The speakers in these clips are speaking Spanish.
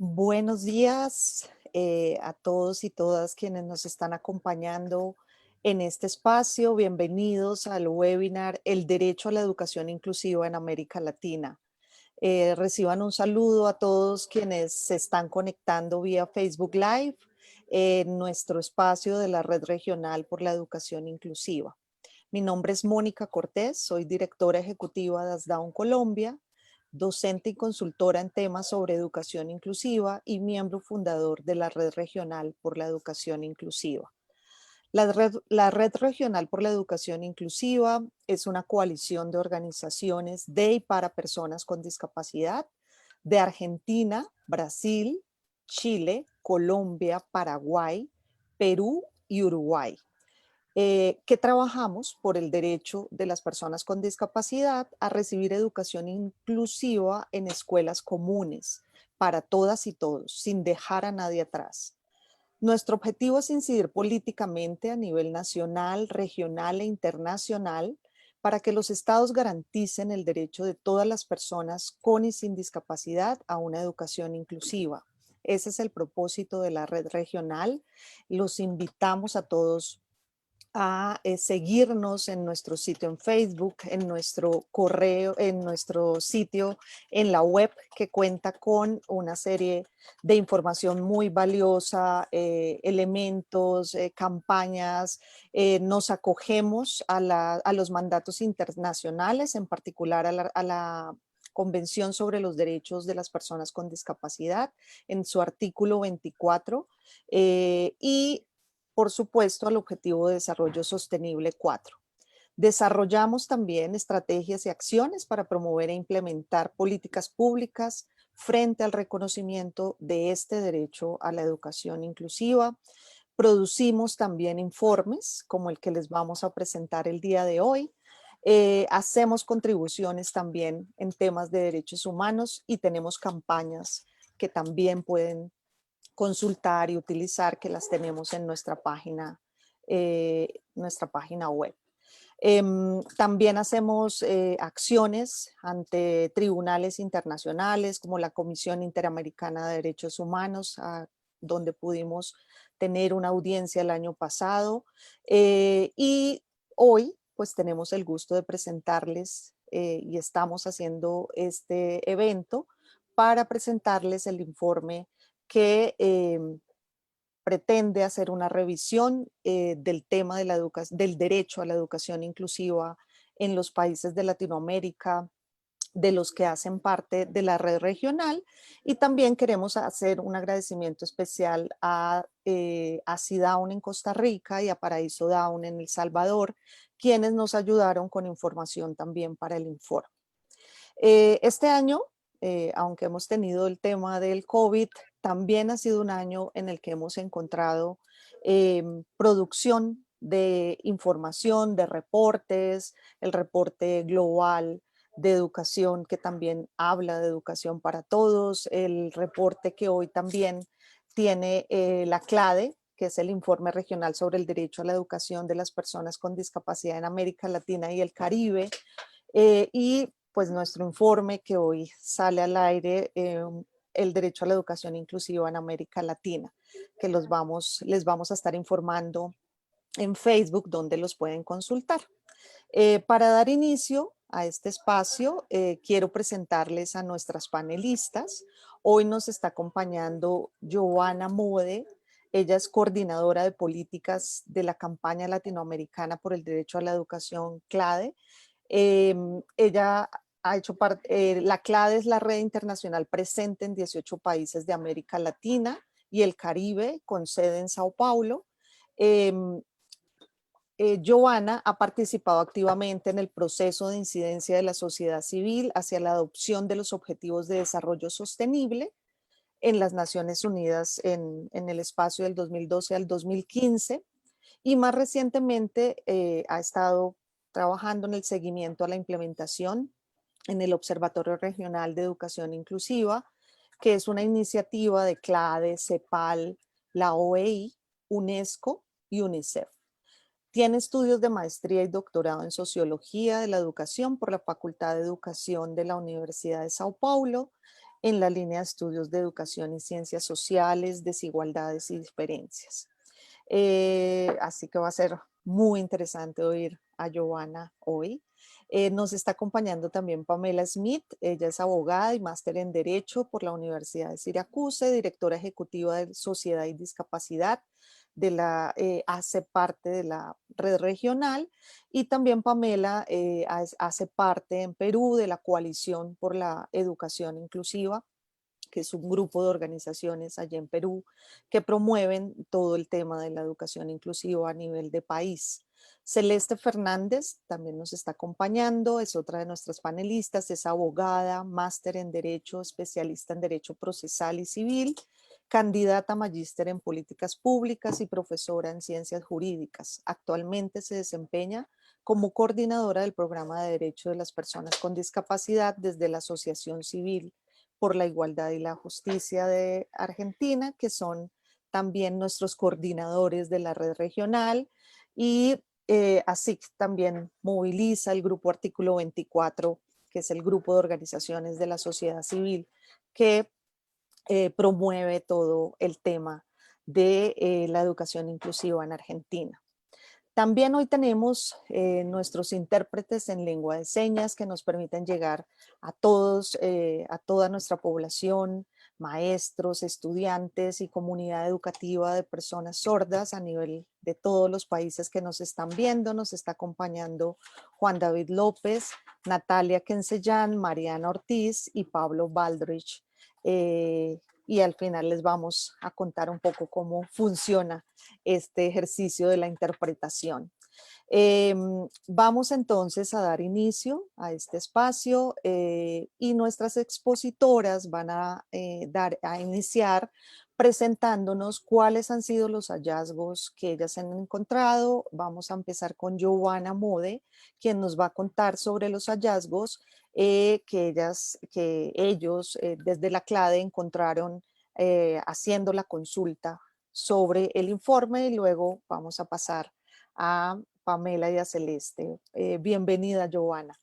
Buenos días a todos y todas quienes nos están acompañando en este espacio. Bienvenidos al webinar El Derecho a la Educación Inclusiva en América Latina. Reciban un saludo a todos quienes se están conectando vía Facebook Live en nuestro espacio de la Red Regional por la Educación Inclusiva. Mi nombre es Mónica Cortés, soy directora ejecutiva de ASDAUN Colombia, docente y consultora en temas sobre educación inclusiva y miembro fundador de la Red Regional por la Educación Inclusiva. La Red Regional por la Educación Inclusiva es una coalición de organizaciones de y para personas con discapacidad de Argentina, Brasil, Chile, Colombia, Paraguay, Perú y Uruguay, que trabajamos por el derecho de las personas con discapacidad a recibir educación inclusiva en escuelas comunes para todas y todos, sin dejar a nadie atrás. Nuestro objetivo es incidir políticamente a nivel nacional, regional e internacional para que los estados garanticen el derecho de todas las personas con y sin discapacidad a una educación inclusiva. Ese es el propósito de la red regional. Los invitamos a todos a seguirnos en nuestro sitio en Facebook, en nuestro correo, en nuestro sitio en la web, que cuenta con una serie de información muy valiosa, elementos, campañas. Nos acogemos a los mandatos internacionales, en particular a la Convención sobre los Derechos de las Personas con Discapacidad, en su artículo 24, y por supuesto, al Objetivo de Desarrollo Sostenible 4. Desarrollamos también estrategias y acciones para promover e implementar políticas públicas frente al reconocimiento de este derecho a la educación inclusiva. Producimos también informes como el que les vamos a presentar el día de hoy. Hacemos contribuciones también en temas de derechos humanos y tenemos campañas que también pueden consultar y utilizar, que las tenemos en nuestra página web. También hacemos acciones ante tribunales internacionales como la Comisión Interamericana de Derechos Humanos, donde pudimos tener una audiencia el año pasado. Y hoy pues tenemos el gusto de presentarles y estamos haciendo este evento para presentarles el informe que pretende hacer una revisión del tema de del derecho a la educación inclusiva en los países de Latinoamérica, de los que hacen parte de la red regional. Y también queremos hacer un agradecimiento especial a CIDAUN en Costa Rica y a Paraíso Down en El Salvador, quienes nos ayudaron con información también para el informe. Este año, aunque hemos tenido el tema del COVID, también ha sido un año en el que hemos encontrado producción de información, de reportes, el reporte global de educación que también habla de educación para todos, el reporte que hoy también tiene la CLADE, que es el informe regional sobre el derecho a la educación de las personas con discapacidad en América Latina y el Caribe, y pues nuestro informe que hoy sale al aire, el derecho a la educación inclusiva en América Latina, que les vamos a estar informando en Facebook, donde los pueden consultar. Para dar inicio a este espacio, quiero presentarles a nuestras panelistas. Hoy nos está acompañando Joana Mode. Ella es coordinadora de políticas de la campaña latinoamericana por el derecho a la educación CLADE. Ella ha hecho parte, la CLADE es la red internacional presente en 18 países de América Latina y el Caribe, con sede en Sao Paulo. Joana ha participado activamente en el proceso de incidencia de la sociedad civil hacia la adopción de los Objetivos de Desarrollo Sostenible en las Naciones Unidas en el espacio del 2012 al 2015, y más recientemente ha estado trabajando en el seguimiento a la implementación en el Observatorio Regional de Educación Inclusiva, que es una iniciativa de CLADE, CEPAL, la OEI, UNESCO y UNICEF. Tiene estudios de maestría y doctorado en Sociología de la Educación por la Facultad de Educación de la Universidad de Sao Paulo, en la línea de estudios de educación y ciencias sociales, desigualdades y diferencias. Así que va a ser muy interesante oír a Giovanna hoy. Nos está acompañando también Pamela Smith. Ella es abogada y máster en Derecho por la Universidad de Syracuse, directora ejecutiva de Sociedad y Discapacidad, hace parte de la red regional, y también Pamela hace parte en Perú de la Coalición por la Educación Inclusiva, que es un grupo de organizaciones allá en Perú que promueven todo el tema de la educación inclusiva a nivel de país. Celeste Fernández también nos está acompañando, es otra de nuestras panelistas, es abogada, máster en Derecho, especialista en Derecho Procesal y Civil, candidata a magíster en Políticas Públicas y profesora en Ciencias Jurídicas. Actualmente se desempeña como coordinadora del programa de Derecho de las Personas con Discapacidad desde la Asociación Civil por la Igualdad y la Justicia de Argentina, que son también nuestros coordinadores de la red regional, y ASIC también moviliza el grupo Artículo 24, que es el grupo de organizaciones de la sociedad civil que promueve todo el tema de la educación inclusiva en Argentina. También hoy tenemos nuestros intérpretes en lengua de señas que nos permiten llegar a todos, a toda nuestra población, maestros, estudiantes y comunidad educativa de personas sordas a nivel de todos los países que nos están viendo. Nos está acompañando Juan David López, Natalia Quencellán, Mariana Ortiz y Pablo Baldrich. Y al final les vamos a contar un poco cómo funciona este ejercicio de la interpretación. Vamos entonces a dar inicio a este espacio y nuestras expositoras van a iniciar presentándonos cuáles han sido los hallazgos que ellas han encontrado. Vamos a empezar con Giovanna Mode, quien nos va a contar sobre los hallazgos que ellos desde la CLADE encontraron haciendo la consulta sobre el informe, y luego vamos a pasar a Pamela y a Celeste. Bienvenida, Giovanna.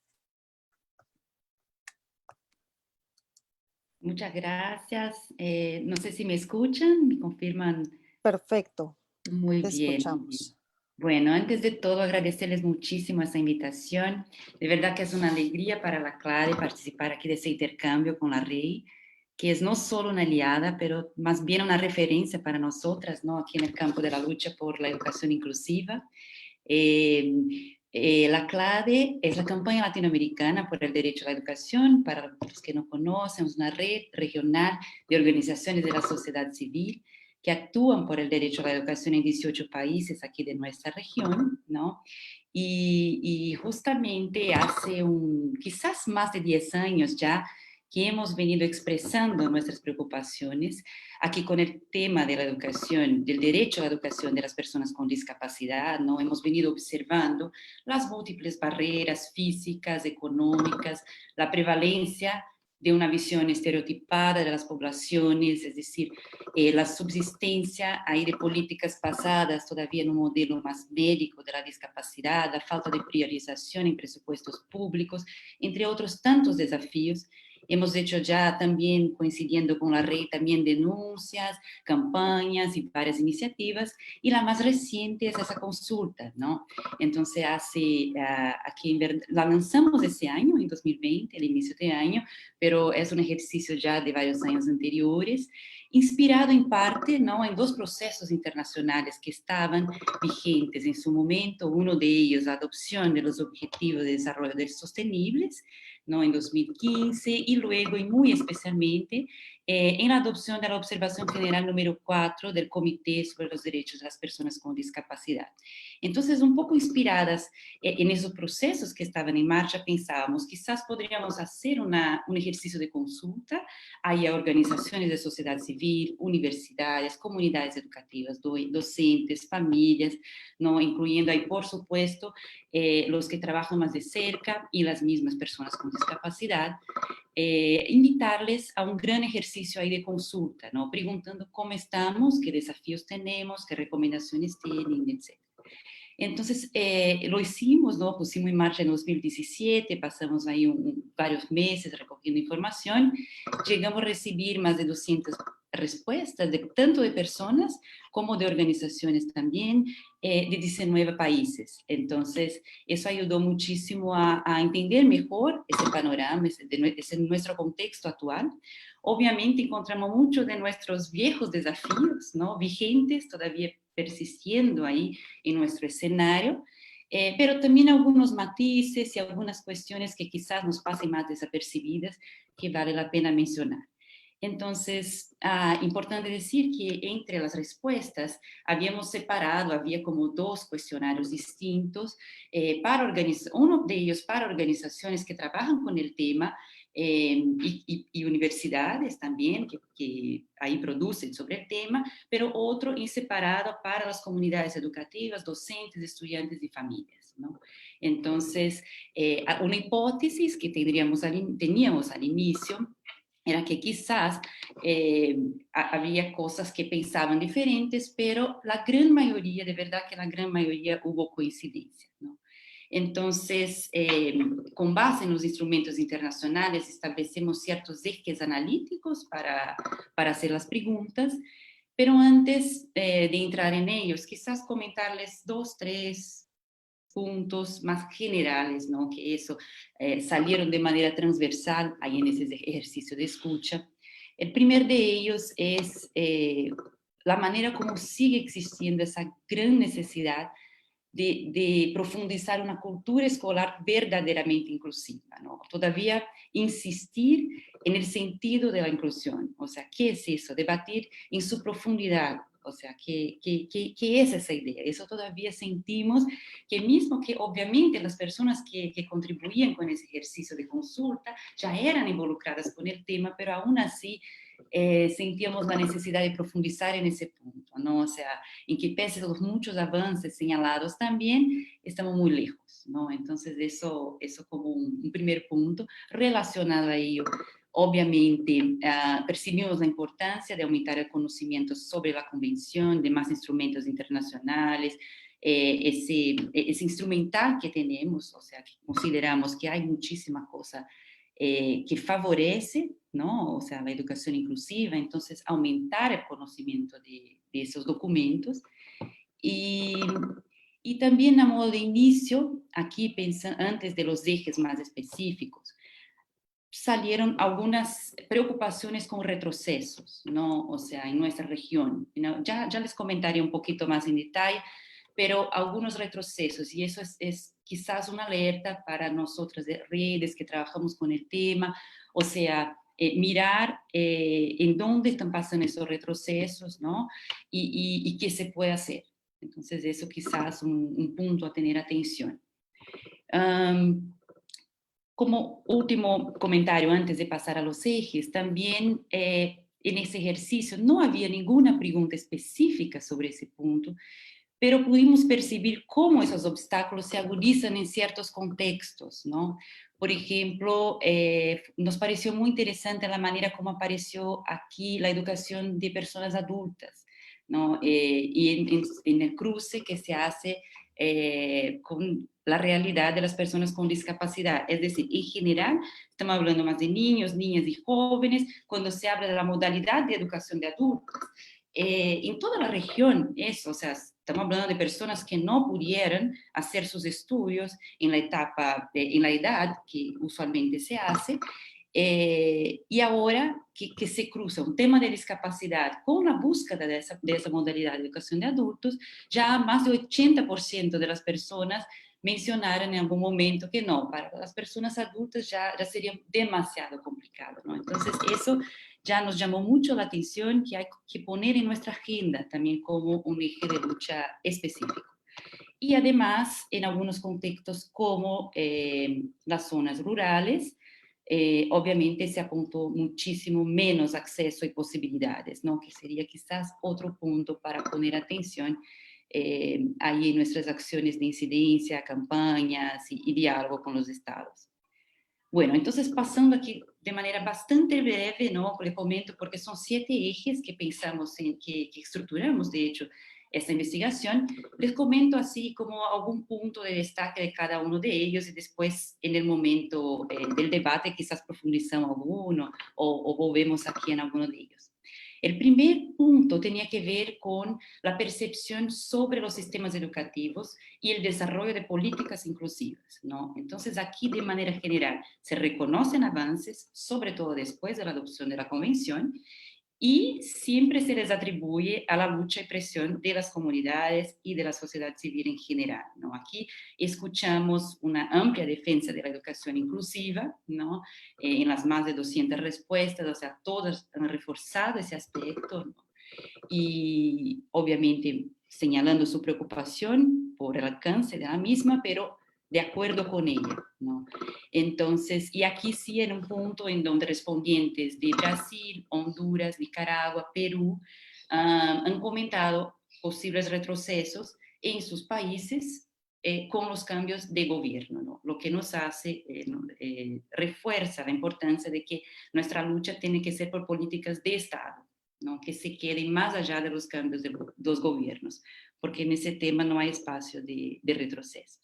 Muchas gracias. No sé si me escuchan, me confirman. Perfecto, Muy te bien, muy bien. escuchamos. Bueno, antes de todo, agradecerles muchísimo esta invitación. De verdad que es una alegría para la CLADE participar aquí de ese intercambio con la REI, que es no solo una aliada, pero más bien una referencia para nosotras, ¿no? Aquí en el campo de la lucha por la educación inclusiva. Eh, la CLADE es la campaña latinoamericana por el derecho a la educación. Para los que no conocen, es una red regional de organizaciones de la sociedad civil que actúan por el derecho a la educación en 18 países aquí de nuestra región, ¿no? Y justamente hace quizás más de 10 años ya que hemos venido expresando nuestras preocupaciones aquí con el tema de la educación, del derecho a la educación de las personas con discapacidad, ¿no? Hemos venido observando las múltiples barreras físicas, económicas, la prevalencia de una visión estereotipada de las poblaciones, es decir, la subsistencia ahí de políticas basadas todavía en un modelo más médico de la discapacidad, la falta de priorización en presupuestos públicos, entre otros tantos desafíos. Hemos hecho ya también, coincidiendo con la red, también denuncias, campañas y varias iniciativas, y la más reciente es esa consulta, ¿no? Entonces, aquí la lanzamos ese año, en 2020, el inicio de año, pero es un ejercicio ya de varios años anteriores, inspirado en parte, ¿no?, en dos procesos internacionales que estaban vigentes en su momento. Uno de ellos, la adopción de los Objetivos de Desarrollo Sostenibles, ¿no?, en 2015, y luego, y muy especialmente, en la adopción de la Observación General número 4 del Comité sobre los Derechos de las Personas con Discapacidad. Entonces, un poco inspiradas en esos procesos que estaban en marcha, pensábamos, quizás podríamos hacer un ejercicio de consulta a organizaciones de sociedad civil, universidades, comunidades educativas, docentes, familias, ¿no?, incluyendo ahí, por supuesto, los que trabajan más de cerca y las mismas personas con discapacidad, invitarles a un gran ejercicio ahí de consulta, ¿no?, preguntando cómo estamos, qué desafíos tenemos, qué recomendaciones tienen, etc. Entonces, lo hicimos, ¿no? Pusimos en marcha en 2017, pasamos ahí varios meses recogiendo información, llegamos a recibir más de 200 respuestas, tanto de personas como de organizaciones también, de 19 países. Entonces, eso ayudó muchísimo a entender mejor ese panorama, ese nuestro contexto actual. Obviamente encontramos muchos de nuestros viejos desafíos, ¿no? Vigentes, todavía persistiendo ahí en nuestro escenario, pero también algunos matices y algunas cuestiones que quizás nos pasen más desapercibidas que vale la pena mencionar. Entonces, importante decir que entre las respuestas habíamos separado, había como dos cuestionarios distintos, uno de ellos para organizaciones que trabajan con el tema y universidades también que ahí producen sobre el tema, pero otro en separado para las comunidades educativas, docentes, estudiantes y familias, ¿no? Entonces, una hipótesis que teníamos al inicio era que quizás había cosas que pensaban diferentes, pero la gran mayoría, de verdad que la gran mayoría hubo coincidencia, ¿no? Entonces, con base en los instrumentos internacionales, establecemos ciertos ejes analíticos para hacer las preguntas, pero antes de entrar en ellos, quizás comentarles dos, tres puntos más generales, ¿no? Que eso salieron de manera transversal ahí en ese ejercicio de escucha. El primer de ellos es la manera como sigue existiendo esa gran necesidad de profundizar una cultura escolar verdaderamente inclusiva, ¿no? Todavía insistir en el sentido de la inclusión, o sea, ¿qué es eso? Debatir en su profundidad, o sea, ¿qué es esa idea? Eso todavía sentimos que mismo que obviamente las personas que contribuían con ese ejercicio de consulta ya eran involucradas con el tema, pero aún así sentíamos la necesidad de profundizar en ese punto, ¿no? O sea, en que pese a los muchos avances señalados también, estamos muy lejos, ¿no? Entonces, eso como un primer punto relacionado a ello. Obviamente, percibimos la importancia de aumentar el conocimiento sobre la convención, de más instrumentos internacionales, ese instrumental que tenemos, o sea, que consideramos que hay muchísima cosa que favorece, ¿no? O sea, la educación inclusiva, entonces aumentar el conocimiento de esos documentos. Y, y también a modo de inicio, aquí antes de los ejes más específicos, salieron algunas preocupaciones con retrocesos, ¿no? O sea, en nuestra región, ¿no? Ya les comentaré un poquito más en detalle, pero algunos retrocesos, y eso es quizás una alerta para nosotras de redes que trabajamos con el tema, o sea, mirar en dónde están pasando esos retrocesos, ¿no? Y qué se puede hacer. Entonces, eso quizás un punto a tener atención. Um, Como último comentario antes de pasar a los ejes, también en ese ejercicio no había ninguna pregunta específica sobre ese punto, pero pudimos percibir cómo esos obstáculos se agudizan en ciertos contextos, ¿no? Por ejemplo, nos pareció muy interesante la manera como apareció aquí la educación de personas adultas, ¿no? Y en el cruce que se hace con la realidad de las personas con discapacidad. Es decir, en general, estamos hablando más de niños, niñas y jóvenes, cuando se habla de la modalidad de educación de adultos. En toda la región, eso, o sea, estamos hablando de personas que no pudieran hacer sus estudios en la etapa, en la edad que usualmente se hace, y ahora que se cruza un tema de discapacidad con la búsqueda de esa modalidad de educación de adultos, ya más del 80% de las personas mencionaron en algún momento que no, para las personas adultas ya sería demasiado complicado, ¿no? Entonces, eso ya nos llamó mucho la atención que hay que poner en nuestra agenda también como un eje de lucha específico. Y además, en algunos contextos como las zonas rurales, obviamente se apuntó muchísimo menos acceso y posibilidades, ¿no? Que sería quizás otro punto para poner atención ahí en nuestras acciones de incidencia, campañas y diálogo con los estados. Bueno, entonces pasando aquí de manera bastante breve, ¿no? Le comento porque son 7 ejes que pensamos en, que estructuramos, de hecho, esta investigación, les comento así como algún punto de destaque de cada uno de ellos y después en el momento del debate quizás profundizamos alguno o volvemos aquí en alguno de ellos. El primer punto tenía que ver con la percepción sobre los sistemas educativos y el desarrollo de políticas inclusivas, ¿no? Entonces, aquí de manera general se reconocen avances, sobre todo después de la adopción de la Convención, y siempre se les atribuye a la lucha y presión de las comunidades y de la sociedad civil en general, ¿no? Aquí escuchamos una amplia defensa de la educación inclusiva, ¿no? En las más de 200 respuestas, o sea, todas han reforzado ese aspecto, ¿no? Y obviamente señalando su preocupación por el alcance de la misma, pero de acuerdo con ella, ¿no? Entonces, y aquí sí en un punto en donde respondientes de Brasil, Honduras, Nicaragua, Perú han comentado posibles retrocesos en sus países con los cambios de gobierno, ¿no? Lo que nos hace, ¿no? Refuerza la importancia de que nuestra lucha tiene que ser por políticas de Estado, ¿no? Que se queden más allá de los cambios de los gobiernos, porque en ese tema no hay espacio de retrocesos.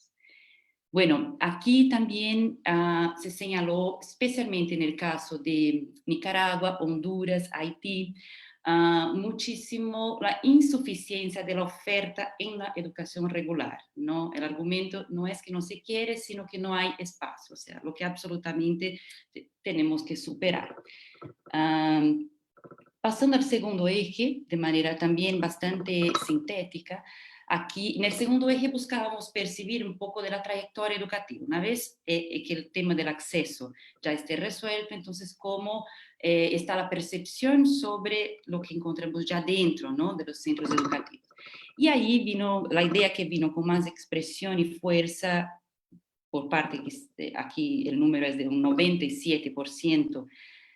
Bueno, aquí también se señaló, especialmente en el caso de Nicaragua, Honduras, Haití, muchísimo la insuficiencia de la oferta en la educación regular, ¿no? El argumento no es que no se quiere, sino que no hay espacio, o sea, lo que absolutamente tenemos que superar. Um, Pasando al segundo eje, de manera también bastante sintética, aquí en el segundo eje buscábamos percibir un poco de la trayectoria educativa. Una vez que el tema del acceso ya esté resuelto, entonces cómo está la percepción sobre lo que encontramos ya dentro, ¿no? De los centros educativos. Y ahí vino la idea que vino con más expresión y fuerza por parte, aquí el número es de un 97%,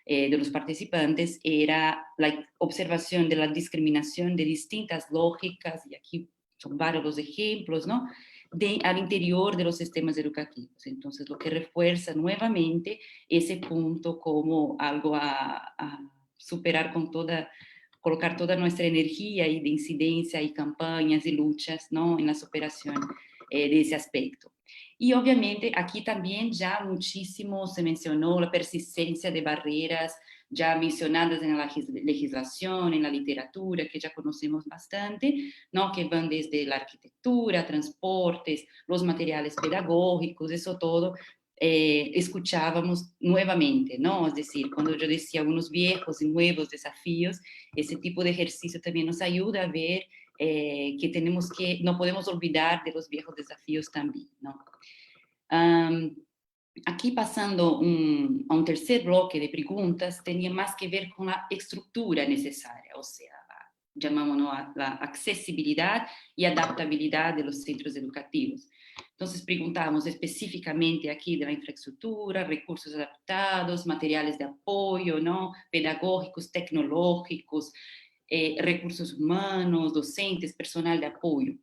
de los participantes era la observación de la discriminación de distintas lógicas, y aquí son varios los ejemplos, ¿no? Al interior de los sistemas educativos. Entonces, lo que refuerza nuevamente ese punto como algo a superar con toda, colocar toda nuestra energía y de incidencia y campañas y luchas, ¿no? En la superación de ese aspecto. Y obviamente aquí también ya muchísimo se mencionó la persistencia de barreras ya mencionadas en la legislación, en la literatura, que ya conocemos bastante, ¿no? Que van desde la arquitectura, transportes, los materiales pedagógicos, eso todo. Escuchábamos nuevamente, ¿no? Es decir, cuando yo decía unos viejos y nuevos desafíos, ese tipo de ejercicio también nos ayuda a ver que tenemos que, no podemos olvidar de los viejos desafíos también, ¿no? Um, Aquí pasando a un tercer bloque de preguntas, tenía más que ver con la estructura necesaria, o sea, llamámonos la accesibilidad y adaptabilidad de los centros educativos. Entonces preguntábamos específicamente aquí de la infraestructura, recursos adaptados, materiales de apoyo, ¿no? Pedagógicos, tecnológicos, recursos humanos, docentes, personal de apoyo.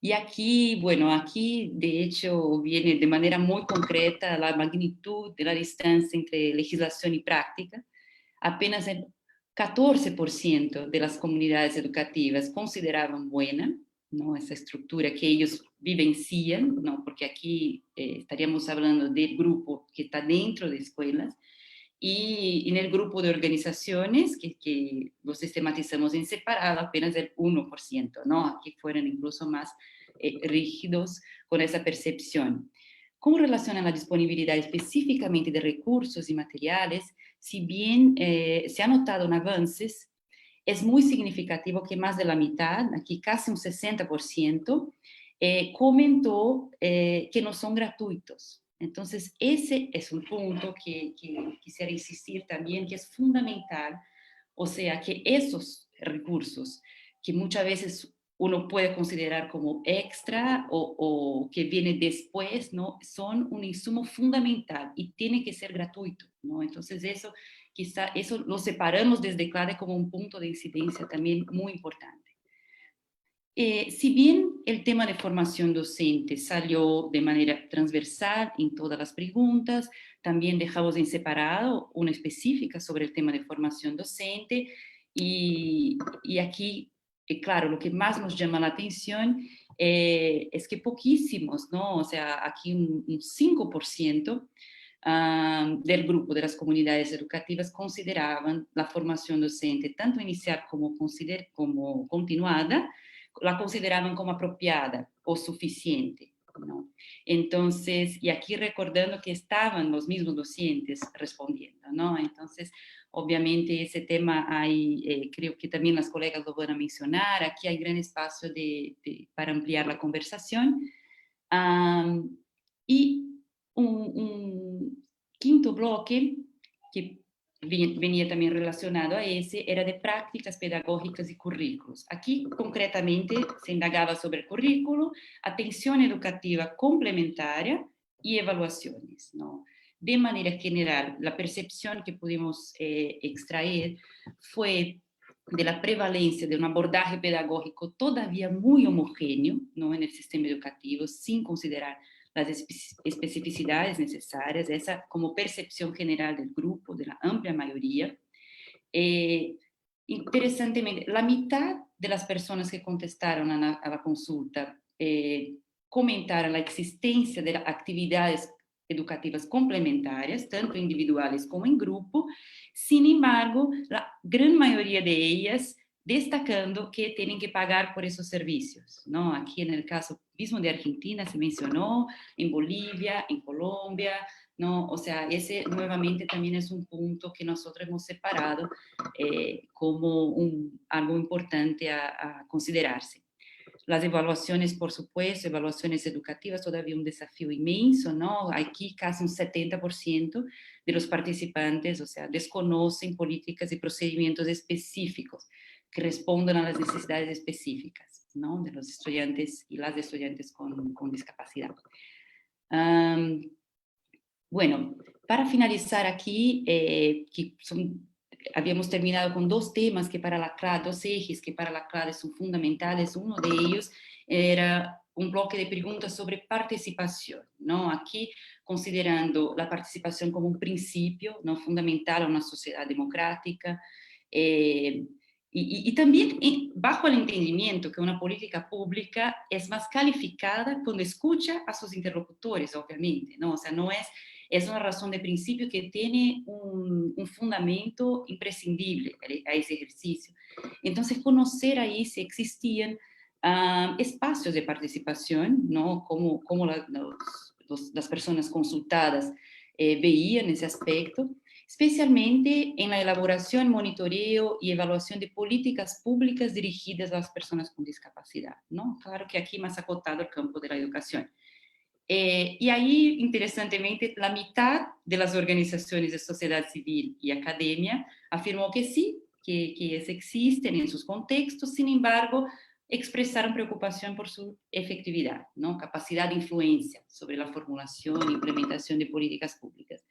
Y aquí, bueno, aquí de hecho viene de manera muy concreta la magnitud de la distancia entre legislación y práctica. Apenas el 14% de las comunidades educativas consideraban buena, ¿no? Esa estructura que ellos vivencian, ¿no? Porque aquí estaríamos hablando del grupo que está dentro de escuelas, y en el grupo de organizaciones que lo sistematizamos en separado, apenas el 1%, ¿no? Aquí fueron incluso más rígidos con esa percepción. Con relación a la disponibilidad específicamente de recursos y materiales, si bien se han notado avances, es muy significativo que más de la mitad, aquí casi un 60%, comentó que no son gratuitos. Entonces, ese es un punto que quisiera insistir también, que es fundamental, o sea, que esos recursos que muchas veces uno puede considerar como extra o que viene después, ¿no? Son un insumo fundamental y tiene que ser gratuito, ¿no? Entonces eso, quizá eso lo separamos desde CLADE como un punto de incidencia también muy importante. Si bien el tema de formación docente salió de manera transversal en todas las preguntas, también dejamos en separado una específica sobre el tema de formación docente y aquí claro, lo que más nos llama la atención es que poquísimos, ¿no? O sea, aquí un 5% del grupo de las comunidades educativas consideraban la formación docente, tanto inicial como continuada, la consideraban como apropiada o suficiente, ¿no? Entonces, y aquí recordando que estaban los mismos docentes respondiendo, ¿no? Entonces, obviamente ese tema hay, creo que también las colegas lo van a mencionar, aquí hay gran espacio para ampliar la conversación. Um, y un quinto bloque que venía también relacionado a ese era de prácticas pedagógicas y currículos. Aquí concretamente se indagaba sobre el currículo, atención educativa complementaria y evaluaciones, ¿no? De manera general, la percepción que pudimos extraer fue de la prevalencia de un abordaje pedagógico todavía muy homogéneo, ¿no? En el sistema educativo, sin considerar las especificidades necesarias, esa como percepción general del grupo, de la amplia mayoría. Eh, Interesantemente, la mitad de las personas que contestaron a la consulta comentaron la existencia de actividades educativas complementarias, tanto individuales como en grupo. Sin embargo, la gran mayoría de ellas destacando que tienen que pagar por esos servicios, ¿no? Aquí en el caso mismo de Argentina se mencionó, en Bolivia, en Colombia, ¿no? O sea, ese nuevamente también es un punto que nosotros hemos separado como algo importante a considerarse. Las evaluaciones, por supuesto, evaluaciones educativas, todavía un desafío inmenso, ¿no? Aquí casi un 70% de los participantes, o sea, desconocen políticas y procedimientos específicos que respondan a las necesidades específicas, ¿no? De los estudiantes y las estudiantes con discapacidad. Um, bueno, para finalizar aquí, habíamos terminado con dos temas que para la CLAD, dos ejes que para la CLAD son fundamentales. Uno de ellos era un bloque de preguntas sobre participación, ¿no? Aquí considerando la participación como un principio, ¿no? Fundamental a una sociedad democrática, y también bajo el entendimiento que una política pública es más calificada cuando escucha a sus interlocutores, obviamente, ¿no? O sea, no es una razón de principio que tiene un fundamento imprescindible a ese ejercicio. Entonces, conocer ahí si existían espacios de participación, ¿no? Cómo las personas consultadas veían ese aspecto, especialmente en la elaboración, monitoreo y evaluación de políticas públicas dirigidas a las personas con discapacidad, ¿no? Claro que aquí más acotado el campo de la educación. Y ahí, interesantemente, la mitad de las organizaciones de sociedad civil y academia afirmó que sí, que existen en sus contextos, sin embargo, expresaron preocupación por su efectividad, ¿no? Capacidad de influencia sobre la formulación e implementación de políticas públicas.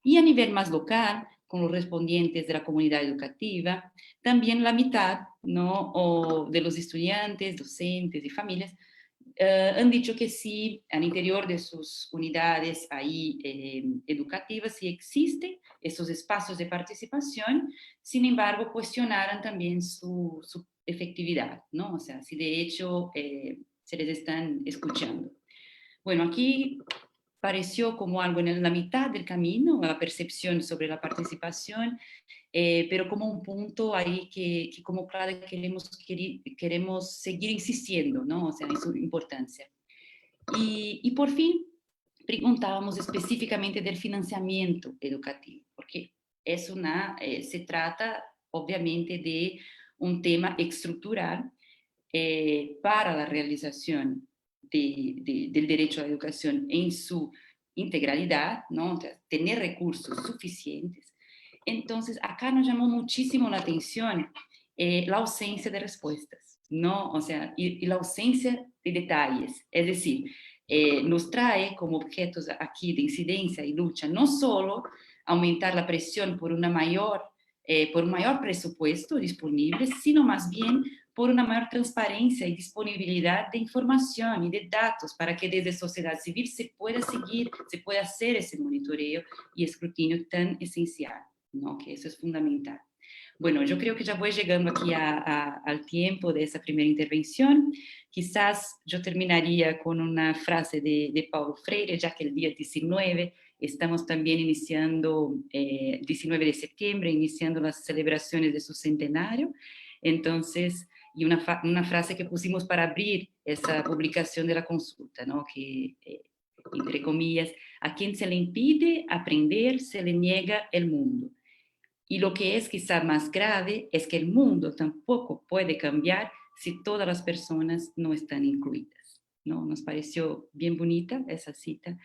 Y a nivel más local, con los respondientes de la comunidad educativa, también la mitad, ¿no? O de los estudiantes, docentes y familias han dicho que sí, al interior de sus unidades ahí educativas, sí existen esos espacios de participación, sin embargo, cuestionaron también su efectividad, ¿no? O sea, si de hecho se les están escuchando. Bueno, aquí pareció como algo en la mitad del camino, la percepción sobre la participación, pero como un punto ahí que como claro queremos seguir insistiendo, ¿no? O sea, en su importancia. Y por fin preguntábamos específicamente del financiamiento educativo, porque se trata obviamente de un tema estructural para la realización del derecho a la educación en su integralidad, ¿no? O sea, tener recursos suficientes. Entonces, acá nos llamó muchísimo la atención la ausencia de respuestas, ¿no? O sea, y la ausencia de detalles. Es decir, nos trae como objetos aquí de incidencia y lucha no solo aumentar la presión por un mayor presupuesto disponible, sino más bien por una mayor transparencia y disponibilidad de información y de datos para que desde sociedad civil se pueda seguir, se pueda hacer ese monitoreo y escrutinio tan esencial, ¿no? Que eso es fundamental. Bueno, yo creo que ya voy llegando aquí al tiempo de esa primera intervención. Quizás yo terminaría con una frase de Paulo Freire, ya que el día 19 estamos también iniciando, 19 de septiembre, iniciando las celebraciones de su centenario. Entonces, y una frase que pusimos para abrir esa publicación de la consulta, ¿no? Que, entre comillas, a quien se le impide aprender, se le niega el mundo. Y lo que es quizá más grave es que el mundo tampoco puede cambiar si todas las personas no están incluidas, ¿no? Nos pareció bien bonita esa cita,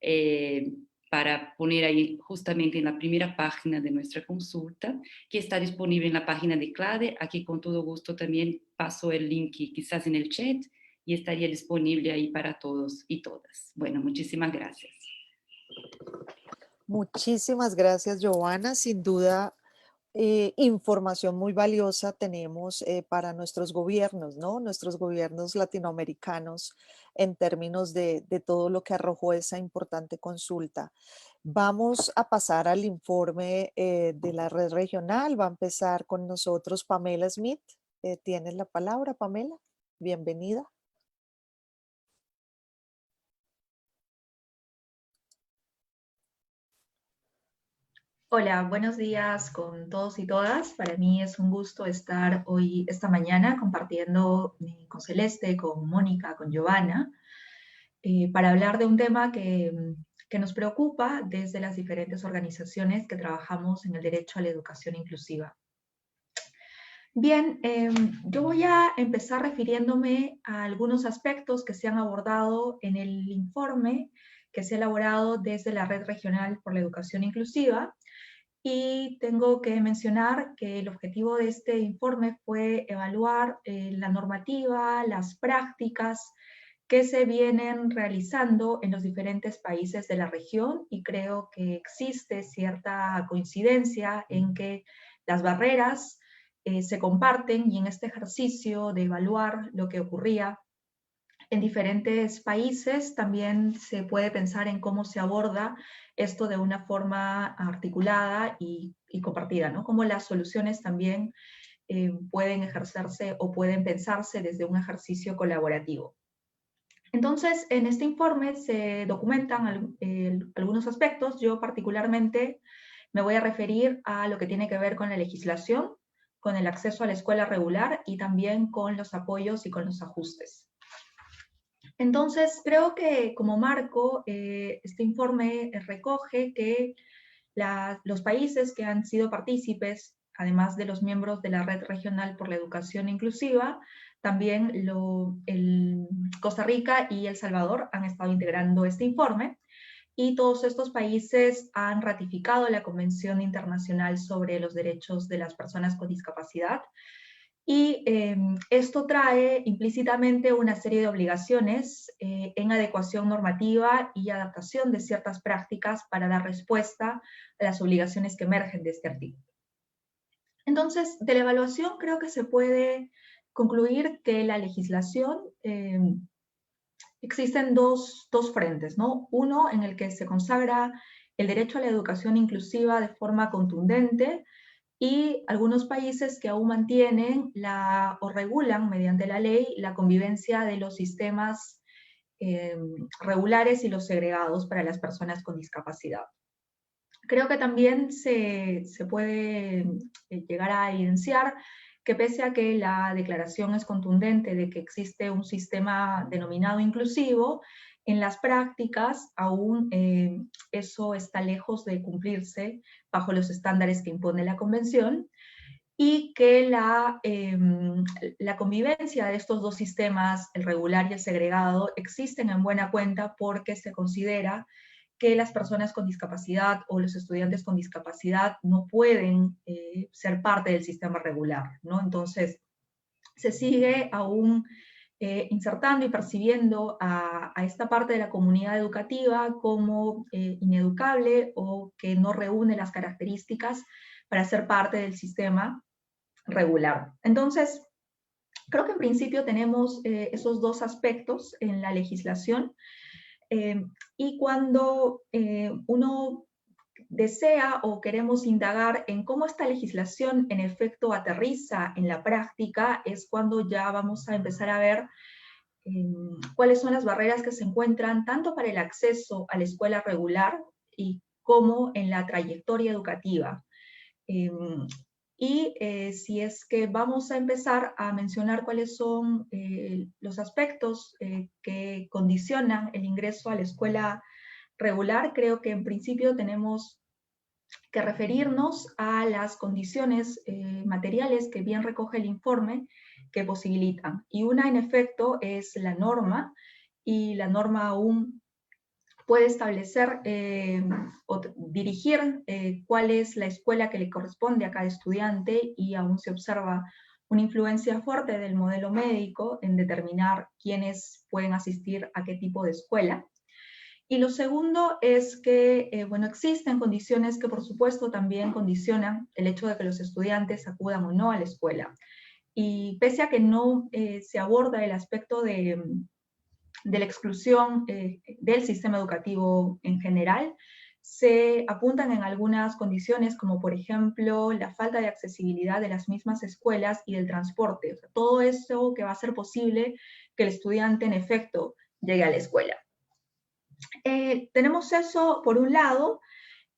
eh, para poner ahí justamente en la primera página de nuestra consulta, que está disponible en la página de CLADE. Aquí con todo gusto también paso el link quizás en el chat y estaría disponible ahí para todos y todas. Bueno, muchísimas gracias. Muchísimas gracias, Giovanna. Sin duda, información muy valiosa tenemos para nuestros gobiernos, ¿no? Nuestros gobiernos latinoamericanos en términos de todo lo que arrojó esa importante consulta. Vamos a pasar al informe de la red regional. Va a empezar con nosotros Pamela Smith. Tienes la palabra, Pamela. Bienvenida. Hola, buenos días con todos y todas. Para mí es un gusto estar hoy, esta mañana, compartiendo con Celeste, con Mónica, con Giovanna, para hablar de un tema que nos preocupa desde las diferentes organizaciones que trabajamos en el derecho a la educación inclusiva. Bien, yo voy a empezar refiriéndome a algunos aspectos que se han abordado en el informe que se ha elaborado desde la Red Regional por la Educación Inclusiva. Y tengo que mencionar que el objetivo de este informe fue evaluar la normativa, las prácticas que se vienen realizando en los diferentes países de la región, y creo que existe cierta coincidencia en que las barreras se comparten, y en este ejercicio de evaluar lo que ocurría en diferentes países también se puede pensar en cómo se aborda esto de una forma articulada y compartida, ¿no? Cómo las soluciones también pueden ejercerse o pueden pensarse desde un ejercicio colaborativo. Entonces, en este informe se documentan algunos aspectos. Yo particularmente me voy a referir a lo que tiene que ver con la legislación, con el acceso a la escuela regular y también con los apoyos y con los ajustes. Entonces, creo que como marco, este informe recoge que los países que han sido partícipes, además de los miembros de la Red Regional por la Educación Inclusiva, también Costa Rica y El Salvador han estado integrando este informe, y todos estos países han ratificado la Convención Internacional sobre los Derechos de las Personas con Discapacidad. Y esto trae implícitamente una serie de obligaciones en adecuación normativa y adaptación de ciertas prácticas para dar respuesta a las obligaciones que emergen de este artículo. Entonces, de la evaluación creo que se puede concluir que la legislación, existen dos frentes, ¿no? Uno en el que se consagra el derecho a la educación inclusiva de forma contundente, y algunos países que aún mantienen o regulan mediante la ley la convivencia de los sistemas regulares y los segregados para las personas con discapacidad. Creo que también se puede llegar a evidenciar que, pese a que la declaración es contundente de que existe un sistema denominado inclusivo, en las prácticas aún eso está lejos de cumplirse bajo los estándares que impone la Convención, y que la convivencia de estos dos sistemas, el regular y el segregado, existen en buena cuenta porque se considera que las personas con discapacidad o los estudiantes con discapacidad no pueden ser parte del sistema regular, ¿no? Entonces, se sigue aún insertando y percibiendo a esta parte de la comunidad educativa como ineducable, o que no reúne las características para ser parte del sistema regular. Entonces, creo que en principio tenemos esos dos aspectos en la legislación, y cuando uno desea o queremos indagar en cómo esta legislación en efecto aterriza en la práctica, es cuando ya vamos a empezar a ver cuáles son las barreras que se encuentran tanto para el acceso a la escuela regular y como en la trayectoria educativa. Si es que vamos a empezar a mencionar cuáles son los aspectos que condicionan el ingreso a la escuela regular, creo que en principio tenemos que referirnos a las condiciones materiales que bien recoge el informe que posibilitan. Y una, en efecto, es la norma, y la norma aún puede establecer o dirigir cuál es la escuela que le corresponde a cada estudiante, y aún se observa una influencia fuerte del modelo médico en determinar quiénes pueden asistir a qué tipo de escuela. Y lo segundo es que, bueno, existen condiciones que por supuesto también condicionan el hecho de que los estudiantes acudan o no a la escuela. Y pese a que no se aborda el aspecto de la exclusión del sistema educativo en general, se apuntan en algunas condiciones, como por ejemplo la falta de accesibilidad de las mismas escuelas y del transporte. O sea, todo eso que va a hacer posible que el estudiante en efecto llegue a la escuela. Tenemos eso por un lado,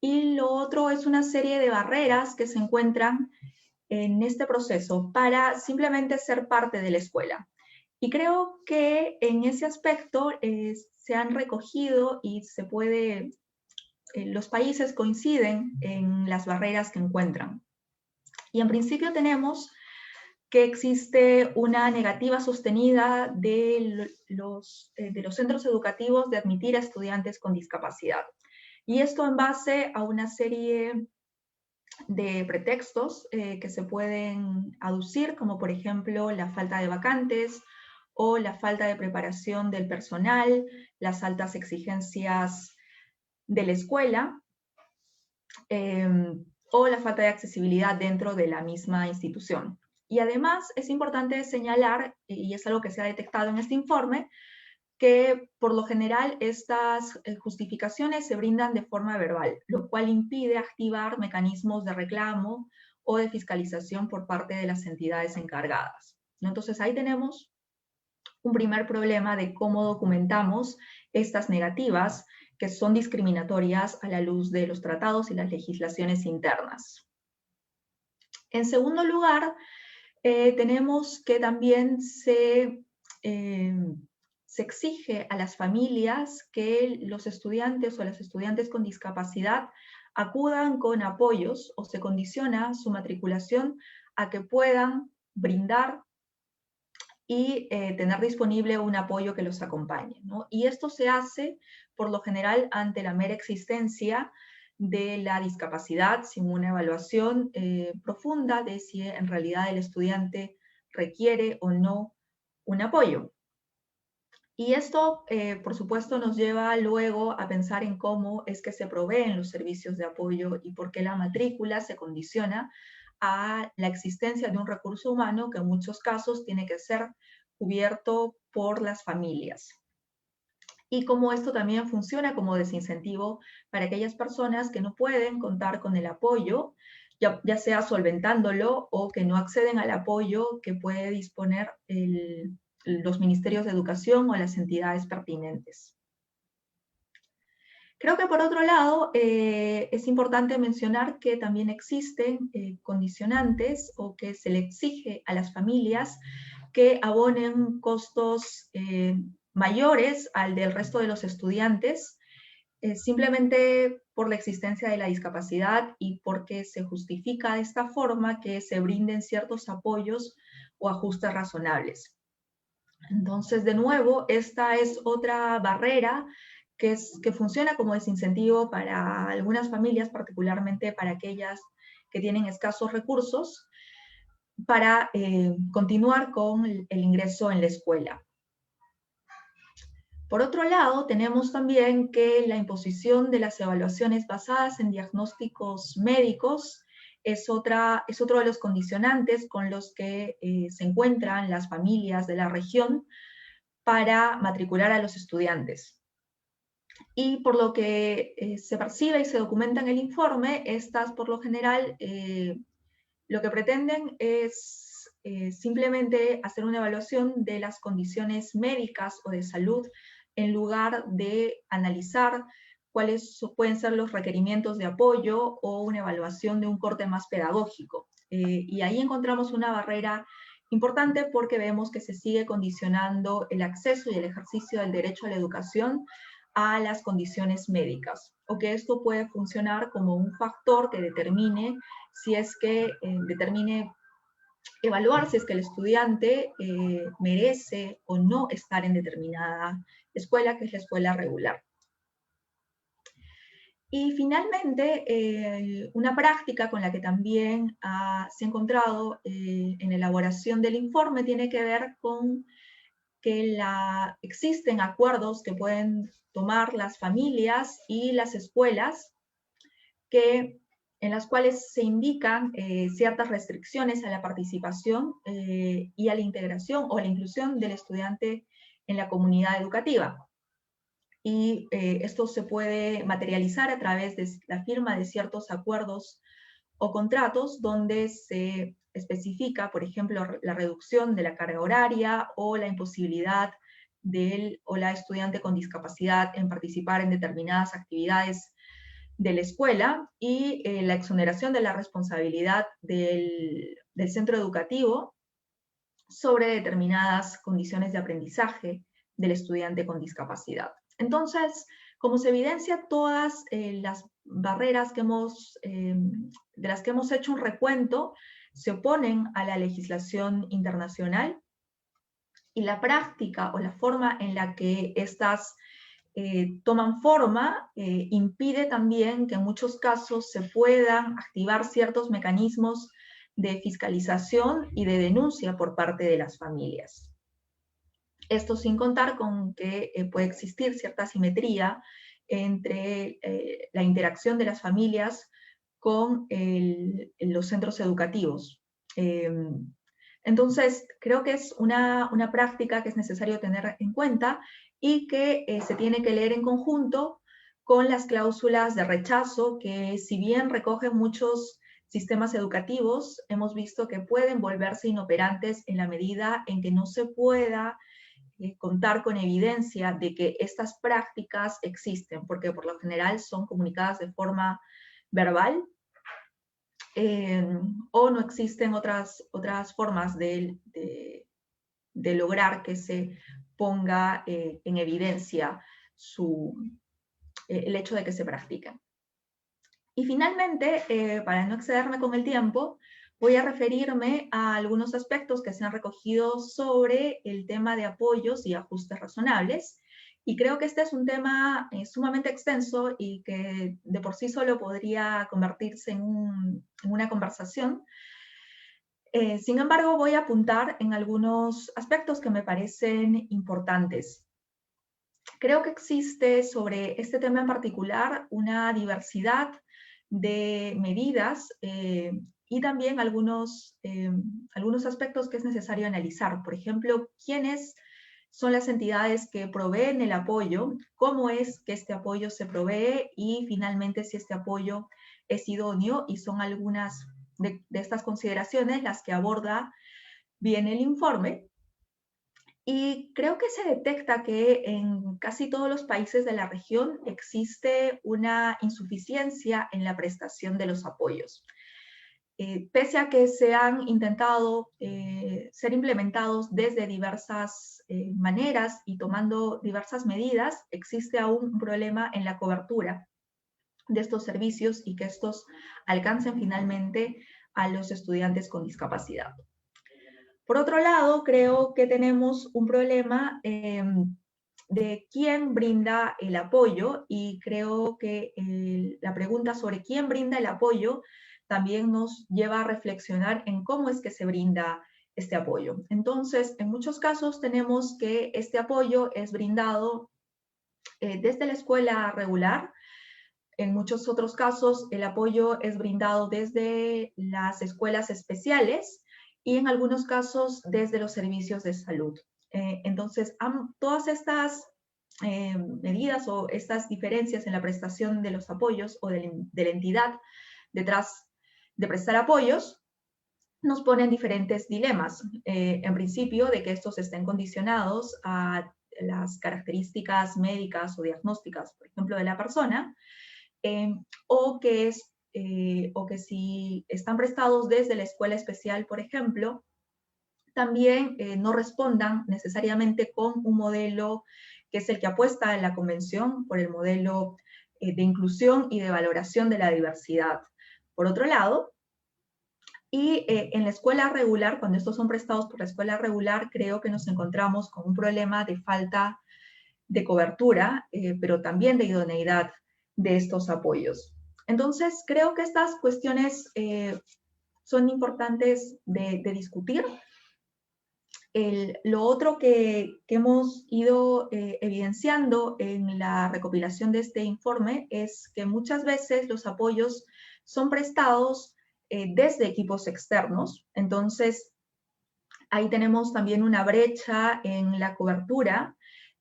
y lo otro es una serie de barreras que se encuentran en este proceso para simplemente ser parte de la escuela. Y creo que en ese aspecto se han recogido y se puede, los países coinciden en las barreras que encuentran. Y en principio tenemos que existe una negativa sostenida de los centros educativos de admitir a estudiantes con discapacidad. Y esto en base a una serie de pretextos que se pueden aducir, como por ejemplo la falta de vacantes o la falta de preparación del personal, las altas exigencias de la escuela, o la falta de accesibilidad dentro de la misma institución. Y además es importante señalar, y es algo que se ha detectado en este informe, que por lo general estas justificaciones se brindan de forma verbal, lo cual impide activar mecanismos de reclamo o de fiscalización por parte de las entidades encargadas. Entonces ahí tenemos un primer problema de cómo documentamos estas negativas que son discriminatorias a la luz de los tratados y las legislaciones internas. En segundo lugar, tenemos que también se exige a las familias que los estudiantes o las estudiantes con discapacidad acudan con apoyos, o se condiciona su matriculación a que puedan brindar y tener disponible un apoyo que los acompañe, ¿no? Y esto se hace por lo general ante la mera existencia de la discapacidad, sin una evaluación profunda de si en realidad el estudiante requiere o no un apoyo. Y esto, por supuesto, nos lleva luego a pensar en cómo es que se proveen los servicios de apoyo y por qué la matrícula se condiciona a la existencia de un recurso humano que en muchos casos tiene que ser cubierto por las familias. Y cómo esto también funciona como desincentivo para aquellas personas que no pueden contar con el apoyo, ya sea solventándolo o que no acceden al apoyo que puede disponer los ministerios de educación o las entidades pertinentes. Creo que por otro lado es importante mencionar que también existen condicionantes o que se le exige a las familias que abonen costos mayores al del resto de los estudiantes, simplemente por la existencia de la discapacidad y porque se justifica de esta forma que se brinden ciertos apoyos o ajustes razonables. Entonces, de nuevo, esta es otra barrera que funciona como desincentivo para algunas familias, particularmente para aquellas que tienen escasos recursos, para continuar con el ingreso en la escuela. Por otro lado, tenemos también que la imposición de las evaluaciones basadas en diagnósticos médicos es otro de los condicionantes con los que se encuentran las familias de la región para matricular a los estudiantes. Y por lo que se percibe y se documenta en el informe, estas por lo general lo que pretenden es simplemente hacer una evaluación de las condiciones médicas o de salud en lugar de analizar cuáles pueden ser los requerimientos de apoyo o una evaluación de un corte más pedagógico. Y ahí encontramos una barrera importante porque vemos que se sigue condicionando el acceso y el ejercicio del derecho a la educación a las condiciones médicas, o que esto puede funcionar como un factor que determine si es que evaluar si es que el estudiante merece o no estar en determinada escuela, que es la escuela regular. Y finalmente, una práctica con la que también se ha encontrado en la elaboración del informe tiene que ver con que existen acuerdos que pueden tomar las familias y las escuelas en las cuales se indican ciertas restricciones a la participación y a la integración o a la inclusión del estudiante en la comunidad educativa. Y esto se puede materializar a través de la firma de ciertos acuerdos o contratos donde se especifica, por ejemplo, la reducción de la carga horaria o la imposibilidad del o la estudiante con discapacidad en participar en determinadas actividades de la escuela y la exoneración de la responsabilidad del centro educativo sobre determinadas condiciones de aprendizaje del estudiante con discapacidad. Entonces, como se evidencia, todas las barreras de las que hemos hecho un recuento se oponen a la legislación internacional, y la práctica o la forma en la que estas toman forma impide también que en muchos casos se puedan activar ciertos mecanismos de fiscalización y de denuncia por parte de las familias. Esto sin contar con que puede existir cierta asimetría entre la interacción de las familias con los centros educativos. Entonces, creo que es una práctica que es necesario tener en cuenta y que se tiene que leer en conjunto con las cláusulas de rechazo, que si bien recogen muchos sistemas educativos, hemos visto que pueden volverse inoperantes en la medida en que no se pueda contar con evidencia de que estas prácticas existen, porque por lo general son comunicadas de forma verbal o no existen otras formas de lograr que se ponga en evidencia el hecho de que se practiquen. Y finalmente, para no excederme con el tiempo, voy a referirme a algunos aspectos que se han recogido sobre el tema de apoyos y ajustes razonables. Y creo que este es un tema sumamente extenso y que de por sí solo podría convertirse en una conversación. Sin embargo, voy a apuntar en algunos aspectos que me parecen importantes. Creo que existe sobre este tema en particular una diversidad de medidas y también algunos aspectos que es necesario analizar. Por ejemplo, quiénes son las entidades que proveen el apoyo, cómo es que este apoyo se provee y finalmente si este apoyo es idóneo, y son algunas de estas consideraciones las que aborda bien el informe. Y creo que se detecta que en casi todos los países de la región existe una insuficiencia en la prestación de los apoyos. Pese a que se han intentado ser implementados desde diversas maneras y tomando diversas medidas, existe aún un problema en la cobertura de estos servicios y que estos alcancen finalmente a los estudiantes con discapacidad. Por otro lado, creo que tenemos un problema de quién brinda el apoyo, y creo que la pregunta sobre quién brinda el apoyo también nos lleva a reflexionar en cómo es que se brinda este apoyo. Entonces, en muchos casos tenemos que este apoyo es brindado desde la escuela regular. En muchos otros casos, el apoyo es brindado desde las escuelas especiales y en algunos casos desde los servicios de salud. Entonces, todas estas medidas o estas diferencias en la prestación de los apoyos o de la entidad detrás de prestar apoyos, nos ponen diferentes dilemas. En principio, de que estos estén condicionados a las características médicas o diagnósticas, por ejemplo, de la persona, o que si están prestados desde la escuela especial, por ejemplo, también no respondan necesariamente con un modelo que es el que apuesta en la Convención por el modelo de inclusión y de valoración de la diversidad. Por otro lado, y en la escuela regular, cuando estos son prestados por la escuela regular, creo que nos encontramos con un problema de falta de cobertura, pero también de idoneidad de estos apoyos. Entonces, creo que estas cuestiones son importantes de discutir. Lo otro que hemos ido evidenciando en la recopilación de este informe es que muchas veces los apoyos son prestados desde equipos externos. Entonces, ahí tenemos también una brecha en la cobertura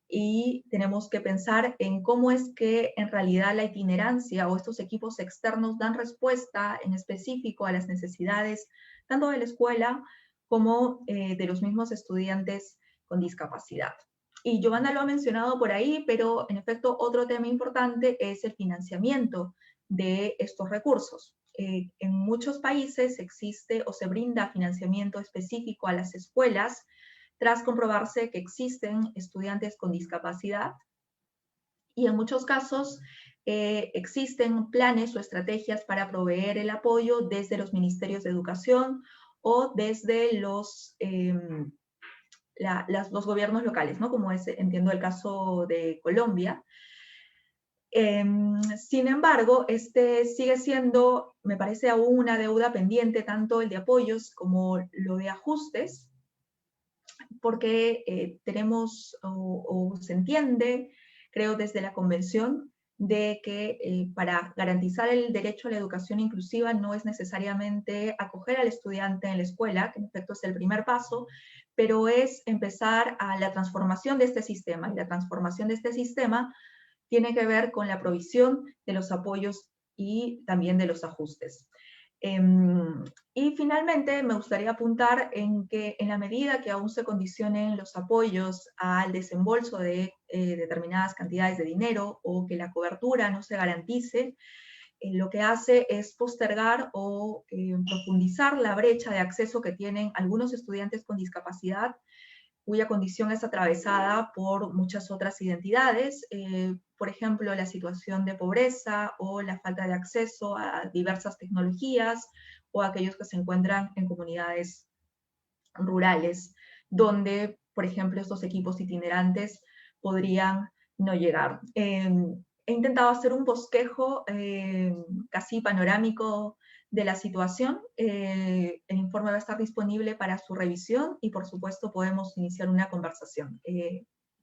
y tenemos que pensar en cómo es que en realidad la itinerancia o estos equipos externos dan respuesta en específico a las necesidades tanto de la escuela como de los mismos estudiantes con discapacidad. Y Giovanna lo ha mencionado por ahí, pero en efecto otro tema importante es el financiamiento de estos recursos. En muchos países existe o se brinda financiamiento específico a las escuelas tras comprobarse que existen estudiantes con discapacidad y en muchos casos existen planes o estrategias para proveer el apoyo desde los ministerios de educación o desde los gobiernos locales, ¿no? Como es, entiendo, el caso de Colombia. Sin embargo, este sigue siendo, me parece, aún una deuda pendiente, tanto el de apoyos como lo de ajustes, porque tenemos o se entiende, creo, desde la Convención, de que para garantizar el derecho a la educación inclusiva no es necesariamente acoger al estudiante en la escuela, que en efecto es el primer paso, pero es empezar a la transformación de este sistema, y la transformación de este sistema tiene que ver con la provisión de los apoyos y también de los ajustes. Y finalmente me gustaría apuntar en que en la medida que aún se condicionen los apoyos al desembolso de determinadas cantidades de dinero o que la cobertura no se garantice, lo que hace es postergar o profundizar la brecha de acceso que tienen algunos estudiantes con discapacidad cuya condición es atravesada por muchas otras identidades, por ejemplo, la situación de pobreza o la falta de acceso a diversas tecnologías o aquellos que se encuentran en comunidades rurales, donde, por ejemplo, estos equipos itinerantes podrían no llegar. He intentado hacer un bosquejo casi panorámico de la situación. El informe va a estar disponible para su revisión y, por supuesto, podemos iniciar una conversación.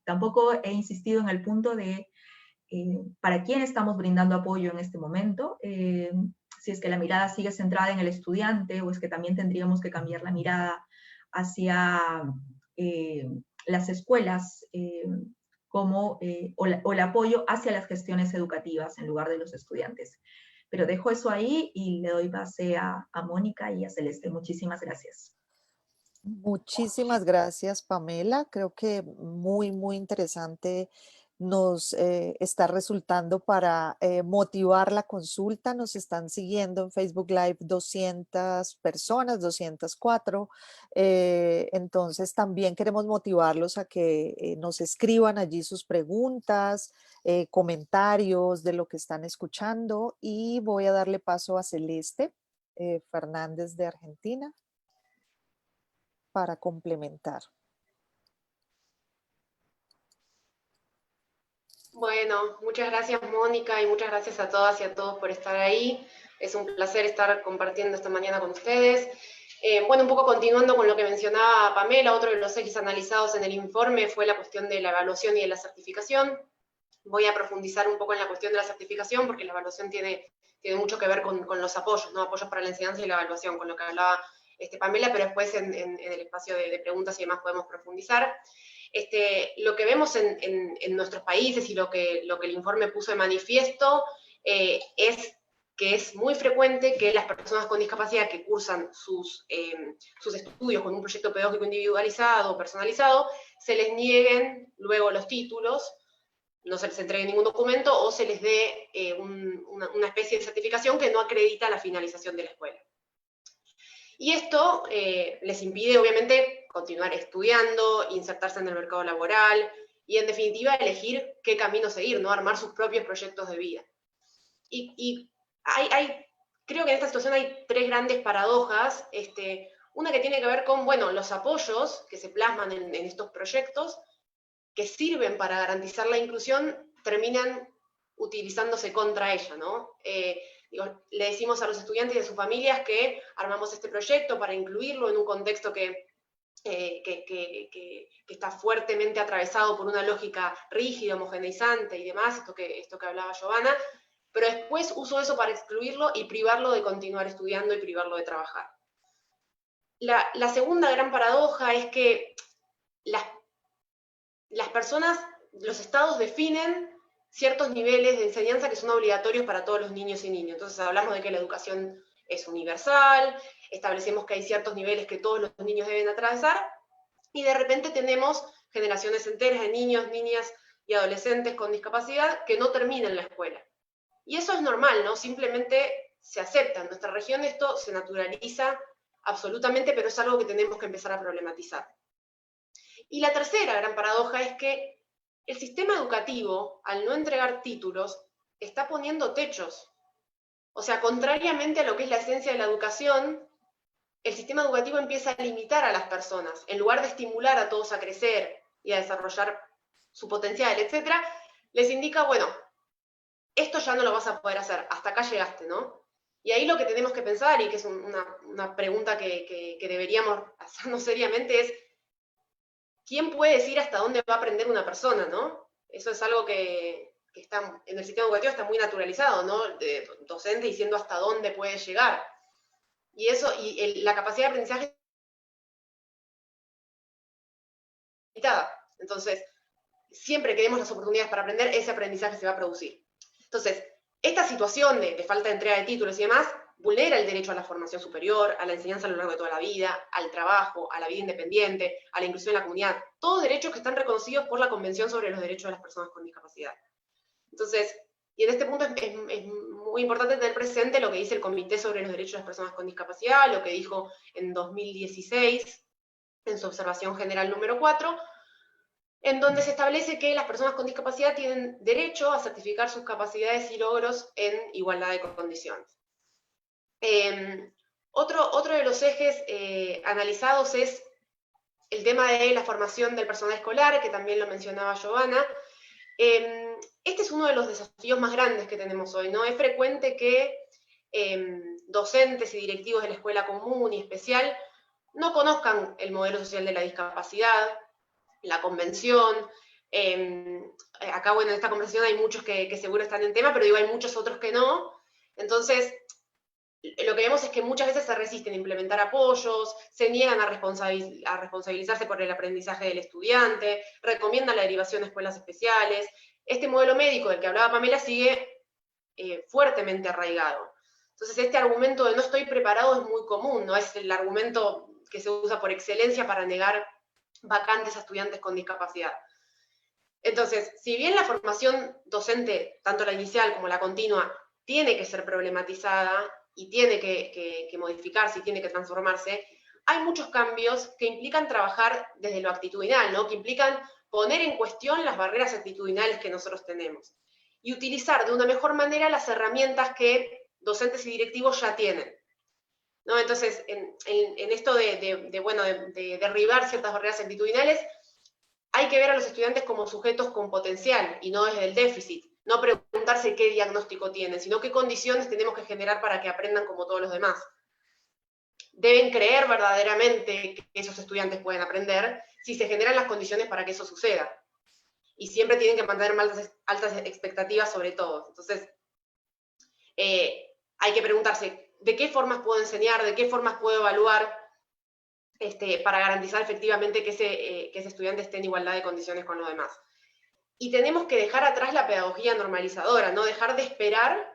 Tampoco he insistido en el punto de para quién estamos brindando apoyo en este momento, si es que la mirada sigue centrada en el estudiante o es que también tendríamos que cambiar la mirada hacia las escuelas o el apoyo hacia las gestiones educativas en lugar de los estudiantes. Pero dejo eso ahí y le doy pase a Mónica y a Celeste. Muchísimas gracias. Muchísimas gracias, Pamela. Creo que muy, muy interesante nos está resultando para motivar la consulta. Nos están siguiendo en Facebook Live 200 personas, 204. Entonces también queremos motivarlos a que nos escriban allí sus preguntas, comentarios de lo que están escuchando y voy a darle paso a Celeste Fernández de Argentina para complementar. Bueno, muchas gracias Mónica y muchas gracias a todas y a todos por estar ahí. Es un placer estar compartiendo esta mañana con ustedes. Bueno, un poco continuando con lo que mencionaba Pamela, otro de los ejes analizados en el informe fue la cuestión de la evaluación y de la certificación. Voy a profundizar un poco en la cuestión de la certificación porque la evaluación tiene mucho que ver con los apoyos, ¿no? Apoyos para la enseñanza y la evaluación, con lo que hablaba Pamela, pero después en el espacio de preguntas y demás podemos profundizar. lo que vemos en nuestros países y lo que el informe puso de manifiesto es que es muy frecuente que las personas con discapacidad que cursan sus estudios con un proyecto pedagógico individualizado o personalizado, se les nieguen luego los títulos, no se les entregue ningún documento o se les dé una especie de certificación que no acredita la finalización de la escuela. Y esto les impide, obviamente, continuar estudiando, insertarse en el mercado laboral y, en definitiva, elegir qué camino seguir, ¿no? Armar sus propios proyectos de vida. Y creo que en esta situación hay tres grandes paradojas. Una que tiene que ver con, bueno, los apoyos que se plasman en estos proyectos, que sirven para garantizar la inclusión, terminan utilizándose contra ella, ¿no? Le decimos a los estudiantes y a sus familias que armamos este proyecto para incluirlo en un contexto que está fuertemente atravesado por una lógica rígida, homogeneizante y demás, esto que hablaba Giovanna, pero después uso eso para excluirlo y privarlo de continuar estudiando y privarlo de trabajar. La segunda gran paradoja es que las personas, los estados definen ciertos niveles de enseñanza que son obligatorios para todos los niños y niñas. Entonces hablamos de que la educación es universal, establecemos que hay ciertos niveles que todos los niños deben atravesar, y de repente tenemos generaciones enteras de niños, niñas y adolescentes con discapacidad que no terminan la escuela. Y eso es normal, ¿no? Simplemente se acepta. En nuestra región esto se naturaliza absolutamente, pero es algo que tenemos que empezar a problematizar. Y la tercera gran paradoja es que el sistema educativo, al no entregar títulos, está poniendo techos. O sea, contrariamente a lo que es la esencia de la educación, el sistema educativo empieza a limitar a las personas. En lugar de estimular a todos a crecer y a desarrollar su potencial, etc., les indica, bueno, esto ya no lo vas a poder hacer, hasta acá llegaste, ¿no? Y ahí lo que tenemos que pensar, y que es una pregunta que deberíamos hacernos seriamente, es ¿quién puede decir hasta dónde va a aprender una persona, no? Eso es algo que está en el sistema educativo, está muy naturalizado, ¿no? De docente diciendo hasta dónde puede llegar. Y eso, la capacidad de aprendizaje es limitada. Entonces, siempre que demos las oportunidades para aprender, ese aprendizaje se va a producir. Entonces, esta situación de falta de entrega de títulos y demás vulnera el derecho a la formación superior, a la enseñanza a lo largo de toda la vida, al trabajo, a la vida independiente, a la inclusión en la comunidad. Todos derechos que están reconocidos por la Convención sobre los Derechos de las Personas con Discapacidad. Entonces, y en este punto es muy importante tener presente lo que dice el Comité sobre los Derechos de las Personas con Discapacidad, lo que dijo en 2016 en su observación general número 4, en donde se establece que las personas con discapacidad tienen derecho a certificar sus capacidades y logros en igualdad de condiciones. Otro de los ejes analizados es el tema de la formación del personal escolar, que también lo mencionaba Giovanna. Este es uno de los desafíos más grandes que tenemos hoy, ¿no? Es frecuente que docentes y directivos de la escuela común y especial no conozcan el modelo social de la discapacidad, la convención. Acá, bueno, en esta conversación hay muchos que seguro están en tema, pero digo, hay muchos otros que no. Entonces, lo que vemos es que muchas veces se resisten a implementar apoyos, se niegan a responsabilizarse por el aprendizaje del estudiante, recomiendan la derivación a escuelas especiales. Este modelo médico del que hablaba Pamela sigue fuertemente arraigado. Entonces, este argumento de no estoy preparado es muy común, ¿no? Es el argumento que se usa por excelencia para negar vacantes a estudiantes con discapacidad. Entonces, si bien la formación docente, tanto la inicial como la continua, tiene que ser problematizada y tiene que modificarse y tiene que transformarse, hay muchos cambios que implican trabajar desde lo actitudinal, ¿no? Que implican poner en cuestión las barreras actitudinales que nosotros tenemos y utilizar de una mejor manera las herramientas que docentes y directivos ya tienen, ¿no? Entonces, en esto de derribar ciertas barreras actitudinales, hay que ver a los estudiantes como sujetos con potencial y no desde el déficit. No preguntarse qué diagnóstico tienen, sino qué condiciones tenemos que generar para que aprendan como todos los demás. Deben creer verdaderamente que esos estudiantes pueden aprender si se generan las condiciones para que eso suceda. Y siempre tienen que mantener altas expectativas sobre todo. Entonces, hay que preguntarse, ¿de qué formas puedo enseñar? ¿De qué formas puedo evaluar? para garantizar efectivamente que ese estudiante esté en igualdad de condiciones con los demás. Y tenemos que dejar atrás la pedagogía normalizadora, ¿no? Dejar de esperar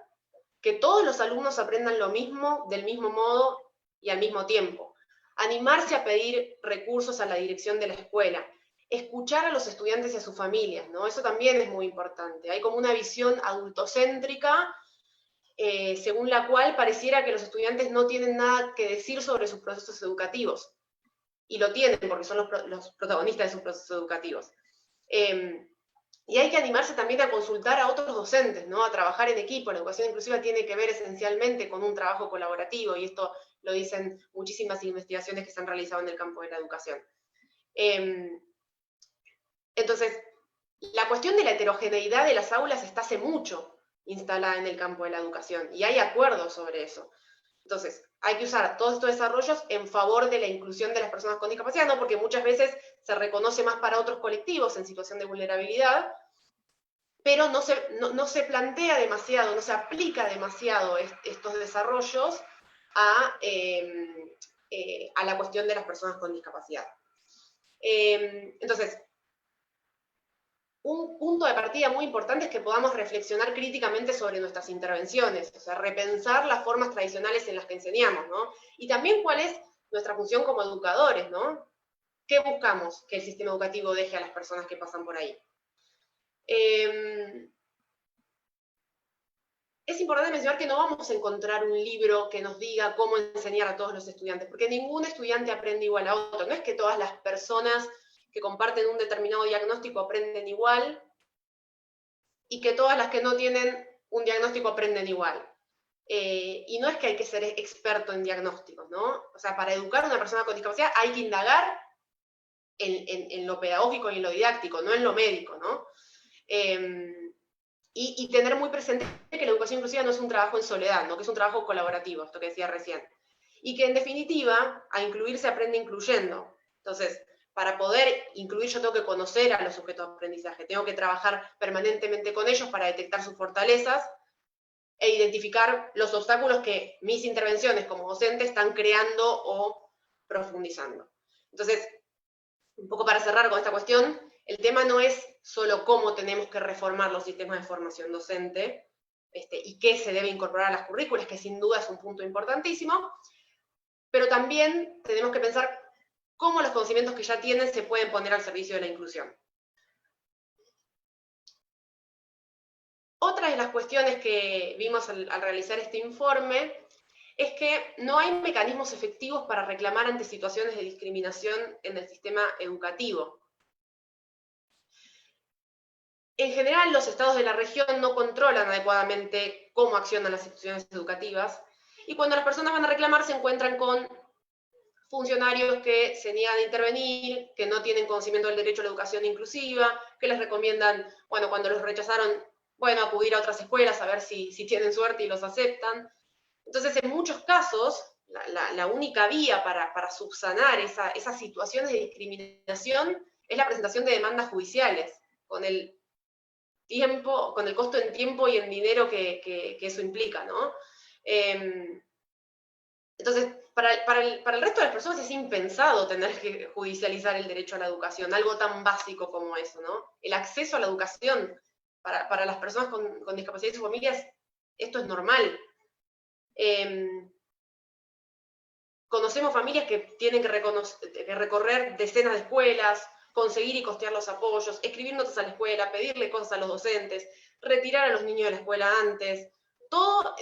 que todos los alumnos aprendan lo mismo, del mismo modo y al mismo tiempo. Animarse a pedir recursos a la dirección de la escuela. Escuchar a los estudiantes y a sus familias, ¿no? Eso también es muy importante. Hay como una visión adultocéntrica, según la cual pareciera que los estudiantes no tienen nada que decir sobre sus procesos educativos. Y lo tienen porque son los protagonistas de sus procesos educativos. Y hay que animarse también a consultar a otros docentes, ¿no? A trabajar en equipo. La educación inclusiva tiene que ver esencialmente con un trabajo colaborativo, y esto lo dicen muchísimas investigaciones que se han realizado en el campo de la educación. Entonces, la cuestión de la heterogeneidad de las aulas está hace mucho instalada en el campo de la educación, y hay acuerdos sobre eso. Entonces, hay que usar todos estos desarrollos en favor de la inclusión de las personas con discapacidad, ¿no? Porque muchas veces se reconoce más para otros colectivos en situación de vulnerabilidad, pero no se plantea demasiado, no se aplica demasiado estos desarrollos a la cuestión de las personas con discapacidad. Entonces, un punto de partida muy importante es que podamos reflexionar críticamente sobre nuestras intervenciones, o sea, repensar las formas tradicionales en las que enseñamos, ¿no? Y también cuál es nuestra función como educadores, ¿no? ¿Qué buscamos que el sistema educativo deje a las personas que pasan por ahí? Es importante mencionar que no vamos a encontrar un libro que nos diga cómo enseñar a todos los estudiantes, porque ningún estudiante aprende igual a otro. No es que todas las personas que comparten un determinado diagnóstico aprenden igual, y que todas las que no tienen un diagnóstico aprenden igual. Y no es que hay que ser experto en diagnósticos, ¿no? O sea, para educar a una persona con discapacidad hay que indagar en lo pedagógico y en lo didáctico, no en lo médico, ¿no? Y tener muy presente que la educación inclusiva no es un trabajo en soledad, ¿no? Que es un trabajo colaborativo, esto que decía recién. Y que en definitiva, a incluir se aprende incluyendo. Entonces, para poder incluir yo tengo que conocer a los sujetos de aprendizaje, tengo que trabajar permanentemente con ellos para detectar sus fortalezas e identificar los obstáculos que mis intervenciones como docente están creando o profundizando. Entonces, un poco para cerrar con esta cuestión, el tema no es solo cómo tenemos que reformar los sistemas de formación docente y qué se debe incorporar a las currículas, que sin duda es un punto importantísimo, pero también tenemos que pensar cómo los conocimientos que ya tienen se pueden poner al servicio de la inclusión. Otra de las cuestiones que vimos al realizar este informe es que no hay mecanismos efectivos para reclamar ante situaciones de discriminación en el sistema educativo. En general, los estados de la región no controlan adecuadamente cómo accionan las instituciones educativas, y cuando las personas van a reclamar se encuentran con funcionarios que se niegan a intervenir, que no tienen conocimiento del derecho a la educación inclusiva, que les recomiendan, bueno, cuando los rechazaron, bueno, acudir a otras escuelas a ver si tienen suerte y los aceptan. Entonces, en muchos casos, la única vía para subsanar esas situaciones de discriminación es la presentación de demandas judiciales, con el costo en tiempo y en dinero que eso implica, ¿no? Entonces, para el resto de las personas es impensado tener que judicializar el derecho a la educación, algo tan básico como eso, ¿no? El acceso a la educación para las personas con discapacidad y sus familias, esto es normal. Conocemos familias que tienen que recorrer decenas de escuelas, conseguir y costear los apoyos, escribir notas a la escuela, pedirle cosas a los docentes, retirar a los niños de la escuela antes.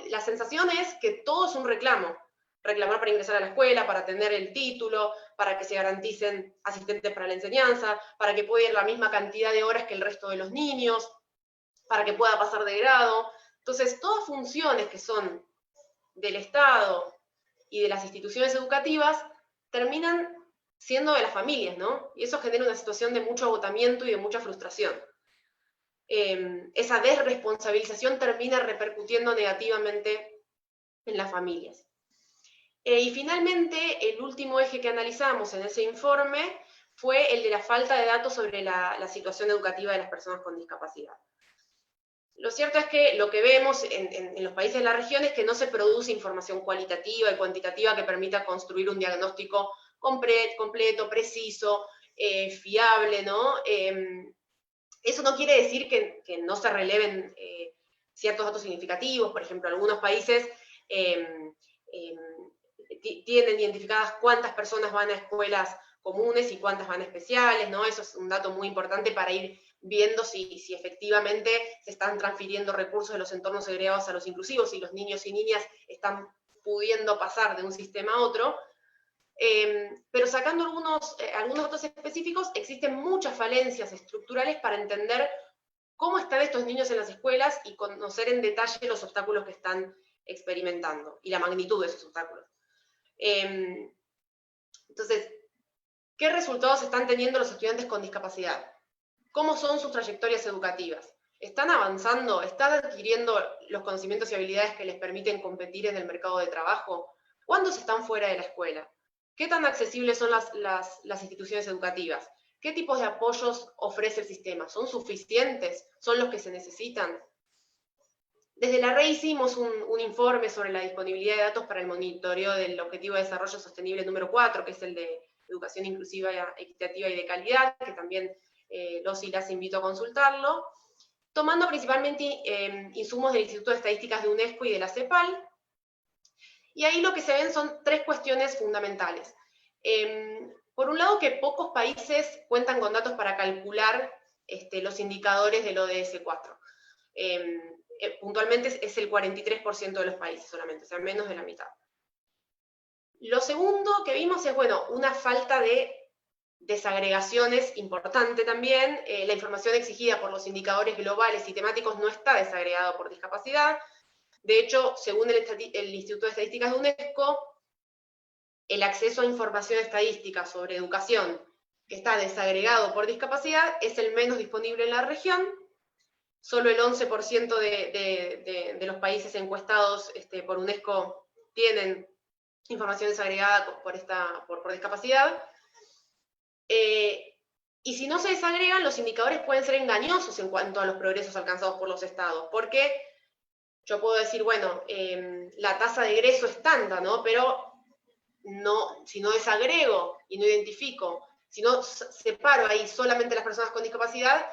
La sensación es que todo es un reclamo. Reclamar para ingresar a la escuela, para tener el título, para que se garanticen asistentes para la enseñanza, para que pueda ir la misma cantidad de horas que el resto de los niños, para que pueda pasar de grado. Entonces, todas funciones que son del Estado y de las instituciones educativas terminan siendo de las familias, ¿no? Y eso genera una situación de mucho agotamiento y de mucha frustración. Esa desresponsabilización termina repercutiendo negativamente en las familias. Y finalmente, el último eje que analizamos en ese informe fue el de la falta de datos sobre la situación educativa de las personas con discapacidad. Lo cierto es que lo que vemos en los países de la región es que no se produce información cualitativa y cuantitativa que permita construir un diagnóstico completo, preciso, fiable, ¿no? Eso no quiere decir que no se releven ciertos datos significativos. Por ejemplo, algunos países tienen identificadas cuántas personas van a escuelas comunes y cuántas van a especiales, ¿no? Eso es un dato muy importante para ir viendo si efectivamente se están transfiriendo recursos de los entornos segregados a los inclusivos, si los niños y niñas están pudiendo pasar de un sistema a otro. Pero sacando algunos datos específicos, existen muchas falencias estructurales para entender cómo están estos niños en las escuelas y conocer en detalle los obstáculos que están experimentando y la magnitud de esos obstáculos. Entonces, ¿qué resultados están teniendo los estudiantes con discapacidad? ¿Cómo son sus trayectorias educativas? ¿Están avanzando? ¿Están adquiriendo los conocimientos y habilidades que les permiten competir en el mercado de trabajo? ¿Cuántos están fuera de la escuela? ¿Qué tan accesibles son las instituciones educativas? ¿Qué tipos de apoyos ofrece el sistema? ¿Son suficientes? ¿Son los que se necesitan? Desde la REI hicimos un informe sobre la disponibilidad de datos para el monitoreo del Objetivo de Desarrollo Sostenible número 4, que es el de educación inclusiva, equitativa y de calidad, que también los y las invito a consultarlo, tomando principalmente insumos del Instituto de Estadísticas de UNESCO y de la CEPAL. Y ahí lo que se ven son tres cuestiones fundamentales. Por un lado, que pocos países cuentan con datos para calcular los indicadores del ODS 4. Puntualmente es el 43% de los países solamente, o sea, menos de la mitad. Lo segundo que vimos es, bueno, una falta de desagregaciones importante también. La información exigida por los indicadores globales y temáticos no está desagregada por discapacidad. De hecho, según el Instituto de Estadísticas de UNESCO, el acceso a información estadística sobre educación que está desagregado por discapacidad es el menos disponible en la región. Solo el 11% de los países encuestados por UNESCO tienen información desagregada por discapacidad. Y si no se desagregan, los indicadores pueden ser engañosos en cuanto a los progresos alcanzados por los estados, porque yo puedo decir, bueno, la tasa de egreso es tanta, ¿no? Pero si no desagrego y no identifico, si no separo ahí solamente las personas con discapacidad,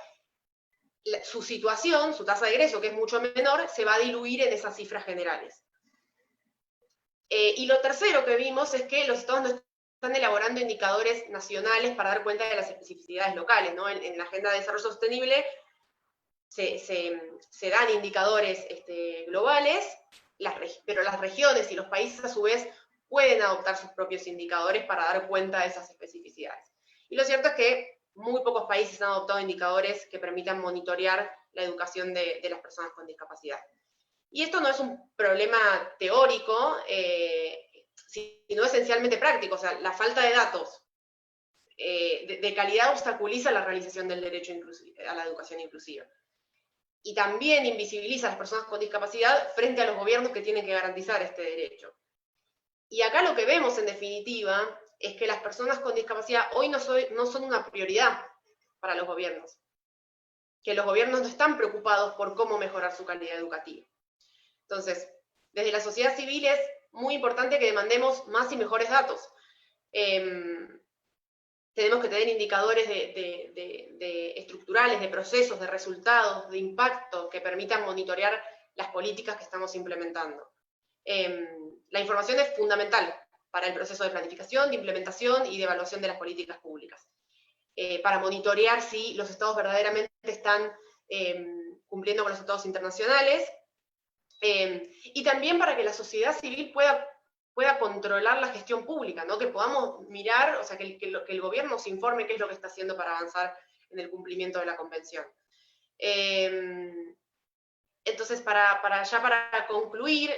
su situación, su tasa de egreso, que es mucho menor, se va a diluir en esas cifras generales. Y lo tercero que vimos es que los estados no están elaborando indicadores nacionales para dar cuenta de las especificidades locales, ¿no? En la Agenda de Desarrollo Sostenible se dan indicadores globales, pero las regiones y los países a su vez pueden adoptar sus propios indicadores para dar cuenta de esas especificidades. Y lo cierto es que muy pocos países han adoptado indicadores que permitan monitorear la educación de las personas con discapacidad. Y esto no es un problema teórico, sino esencialmente práctico. O sea, la falta de datos de calidad obstaculiza la realización del derecho a la educación inclusiva. Y también invisibiliza a las personas con discapacidad frente a los gobiernos que tienen que garantizar este derecho. Y acá lo que vemos, en definitiva, es que las personas con discapacidad hoy no son una prioridad para los gobiernos. Que los gobiernos no están preocupados por cómo mejorar su calidad educativa. Entonces, desde la sociedad civil es muy importante que demandemos más y mejores datos. Tenemos que tener indicadores estructurales, de procesos, de resultados, de impacto, que permitan monitorear las políticas que estamos implementando. La información es fundamental para el proceso de planificación, de implementación y de evaluación de las políticas públicas, para monitorear si los estados verdaderamente están cumpliendo con los tratados internacionales, y también para que la sociedad civil pueda controlar la gestión pública, ¿no? Que podamos mirar, o sea, que el gobierno se informe qué es lo que está haciendo para avanzar en el cumplimiento de la convención. Entonces, para concluir,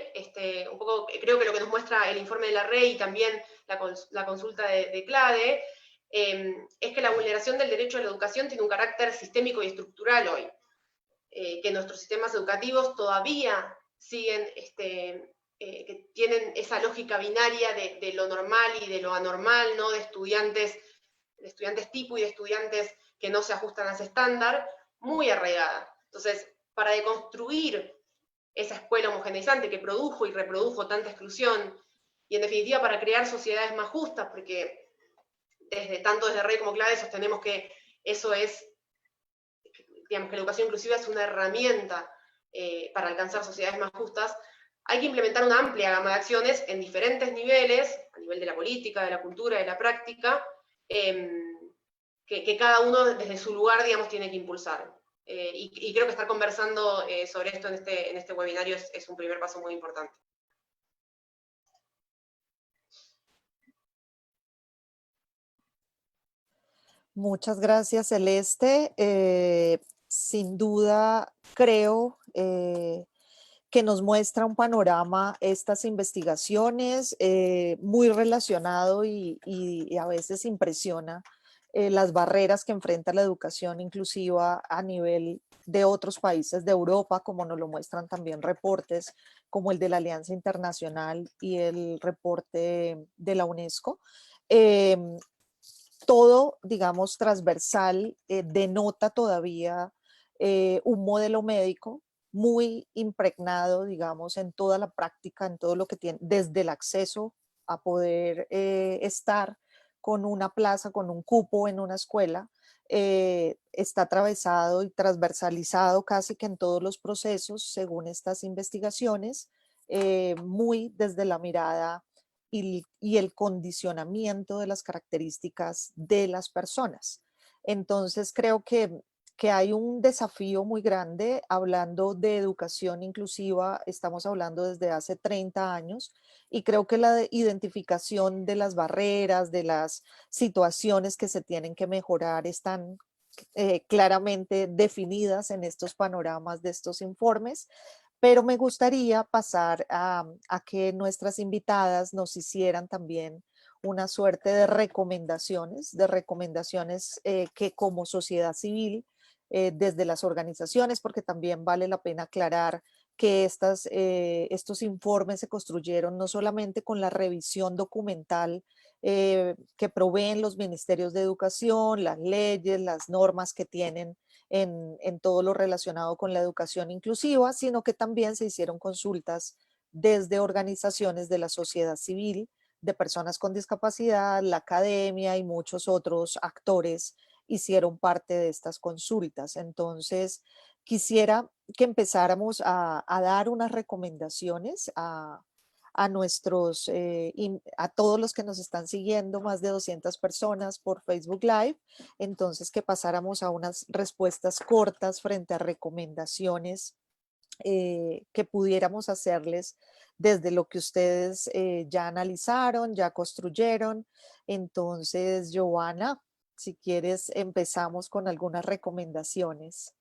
un poco creo que lo que nos muestra el informe de la REI y también la consulta de CLADE, es que la vulneración del derecho a la educación tiene un carácter sistémico y estructural hoy, que nuestros sistemas educativos todavía siguen, que tienen esa lógica binaria de lo normal y de lo anormal, ¿no? De estudiantes tipo y de estudiantes que no se ajustan a ese estándar, muy arraigada. Entonces, para deconstruir esa escuela homogeneizante que produjo y reprodujo tanta exclusión, y en definitiva para crear sociedades más justas, porque tanto desde Red como CLADE sostenemos que eso es, digamos, que la educación inclusiva es una herramienta para alcanzar sociedades más justas. Hay que implementar una amplia gama de acciones en diferentes niveles, a nivel de la política, de la cultura, de la práctica, que cada uno desde su lugar, digamos, tiene que impulsar. Y creo que estar conversando sobre esto en este webinario es un primer paso muy importante. Muchas gracias, Celeste. Sin duda, creo que nos muestra un panorama estas investigaciones muy relacionado y a veces impresiona las barreras que enfrenta la educación inclusiva a nivel de otros países de Europa, como nos lo muestran también reportes como el de la Alianza Internacional y el reporte de la UNESCO. Todo, digamos, transversal, denota todavía un modelo médico muy impregnado, digamos, en toda la práctica, en todo lo que tiene, desde el acceso a poder estar con una plaza, con un cupo en una escuela, está atravesado y transversalizado casi que en todos los procesos, según estas investigaciones, muy desde la mirada y el condicionamiento de las características de las personas. Entonces creo que hay un desafío muy grande hablando de educación inclusiva, estamos hablando desde hace 30 años y creo que la identificación de las barreras, de las situaciones que se tienen que mejorar están claramente definidas en estos panoramas de estos informes, pero me gustaría pasar a que nuestras invitadas nos hicieran también una suerte de recomendaciones que como sociedad civil, desde las organizaciones, porque también vale la pena aclarar que estos informes se construyeron no solamente con la revisión documental que proveen los ministerios de educación, las leyes, las normas que tienen en todo lo relacionado con la educación inclusiva, sino que también se hicieron consultas desde organizaciones de la sociedad civil, de personas con discapacidad, la academia y muchos otros actores hicieron parte de estas consultas. Entonces, quisiera que empezáramos a dar unas recomendaciones a todos los que nos están siguiendo, más de 200 personas por Facebook Live, entonces que pasáramos a unas respuestas cortas frente a recomendaciones que pudiéramos hacerles desde lo que ustedes ya analizaron, ya construyeron. Entonces, Giovanna, si quieres, empezamos con algunas recomendaciones.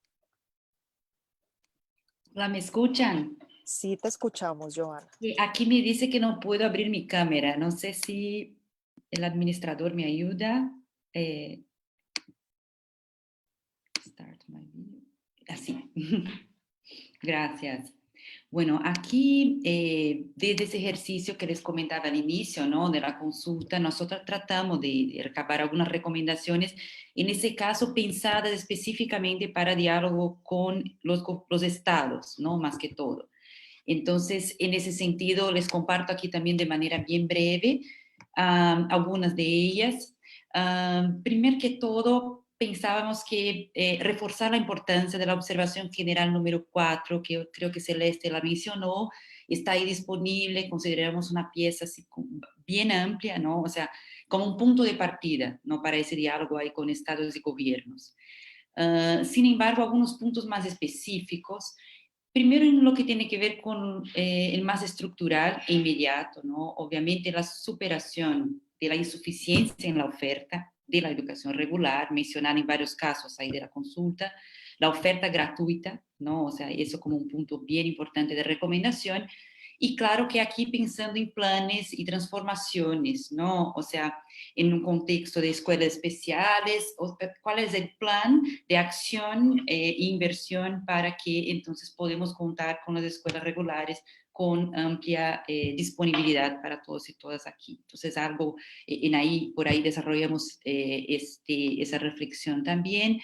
¿Me escuchan? Sí, te escuchamos, Giovanna. Aquí me dice que no puedo abrir mi cámara. No sé si el administrador me ayuda. Start my video. Así. Gracias. Bueno, aquí, desde ese ejercicio que les comentaba al inicio, ¿no? De la consulta, nosotros tratamos de recabar algunas recomendaciones, en ese caso pensadas específicamente para diálogo con los estados, ¿no? Más que todo. Entonces, en ese sentido, les comparto aquí también de manera bien breve algunas de ellas. Primero que todo, pensábamos que reforzar la importancia de la observación general número 4, que creo que Celeste la mencionó, está ahí disponible, consideramos una pieza así bien amplia, ¿no? O sea, como un punto de partida, ¿no? Para ese diálogo ahí con estados y gobiernos. Sin embargo, algunos puntos más específicos. Primero, en lo que tiene que ver con el más estructural e inmediato, ¿no? Obviamente, la superación de la insuficiencia en la oferta de la educación regular, mencionada en varios casos ahí de la consulta, la oferta gratuita, ¿no? O sea, eso como un punto bien importante de recomendación. Y claro que aquí pensando en planes y transformaciones, ¿no? O sea, en un contexto de escuelas especiales, ¿cuál es el plan de acción e inversión para que entonces podemos contar con las escuelas regulares con amplia disponibilidad para todos y todas aquí? Entonces, algo por ahí desarrollamos esa reflexión también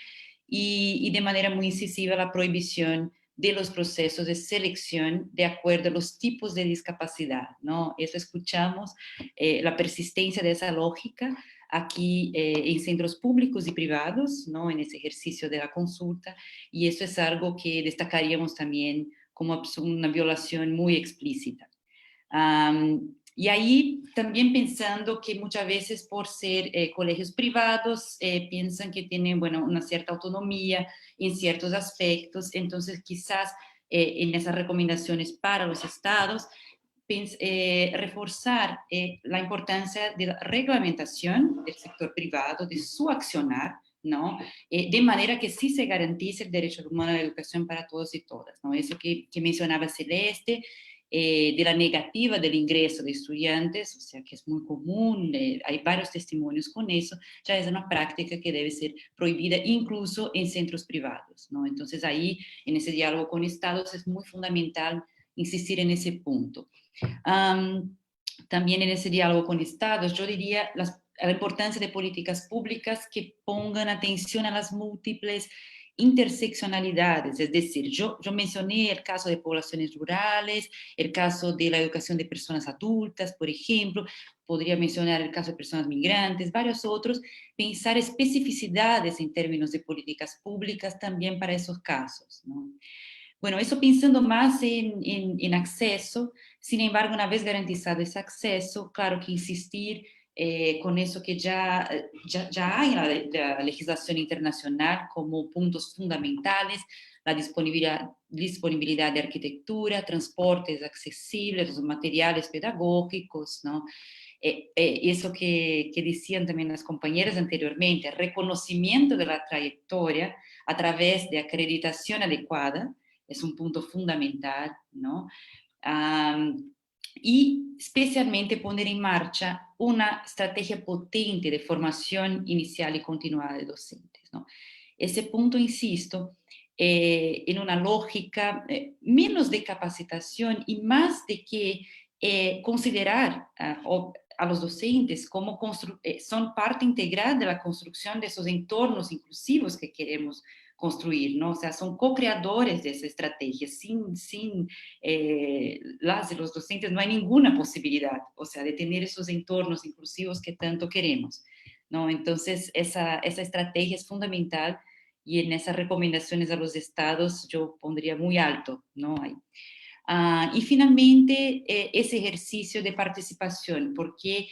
y de manera muy incisiva la prohibición de los procesos de selección de acuerdo a los tipos de discapacidad, ¿no? Eso escuchamos, la persistencia de esa lógica aquí en centros públicos y privados, ¿no? En ese ejercicio de la consulta, y eso es algo que destacaríamos también como una violación muy explícita. Y ahí también pensando que muchas veces por ser colegios privados piensan que tienen, bueno, una cierta autonomía en ciertos aspectos, entonces quizás en esas recomendaciones para los estados reforzar la importancia de la reglamentación del sector privado, de su accionar, ¿no? De manera que sí se garantice el derecho humano a la educación para todos y todas, ¿no? Eso que mencionaba Celeste, de la negativa del ingreso de estudiantes, o sea, que es muy común, hay varios testimonios con eso, ya es una práctica que debe ser prohibida incluso en centros privados, ¿no? Entonces ahí, en ese diálogo con estados, es muy fundamental insistir en ese punto. También en ese diálogo con estados, yo diría la importancia de políticas públicas que pongan atención a las múltiples interseccionalidades, es decir, yo mencioné el caso de poblaciones rurales, el caso de la educación de personas adultas, por ejemplo, podría mencionar el caso de personas migrantes, varios otros, pensar especificidades en términos de políticas públicas también para esos casos, ¿no? Bueno, eso pensando más en acceso, sin embargo, una vez garantizado ese acceso, claro que insistir con eso que ya hay en la legislación internacional como puntos fundamentales, la disponibilidad de arquitectura, transportes accesibles, los materiales pedagógicos, ¿no? Eso que decían también las compañeras anteriormente, reconocimiento de la trayectoria a través de acreditación adecuada, es un punto fundamental, ¿no? Y especialmente poner en marcha una estrategia potente de formación inicial y continuada de docentes, ¿no? Ese punto, insisto, en una lógica menos de capacitación y más de que considerar a los docentes como son parte integral de la construcción de esos entornos inclusivos que queremos construir, ¿no? O sea, son co-creadores de esa estrategia. Sin las y los docentes no hay ninguna posibilidad, o sea, de tener esos entornos inclusivos que tanto queremos, ¿no? Entonces, esa estrategia es fundamental y en esas recomendaciones a los estados yo pondría muy alto, ¿no? Y finalmente, ese ejercicio de participación, porque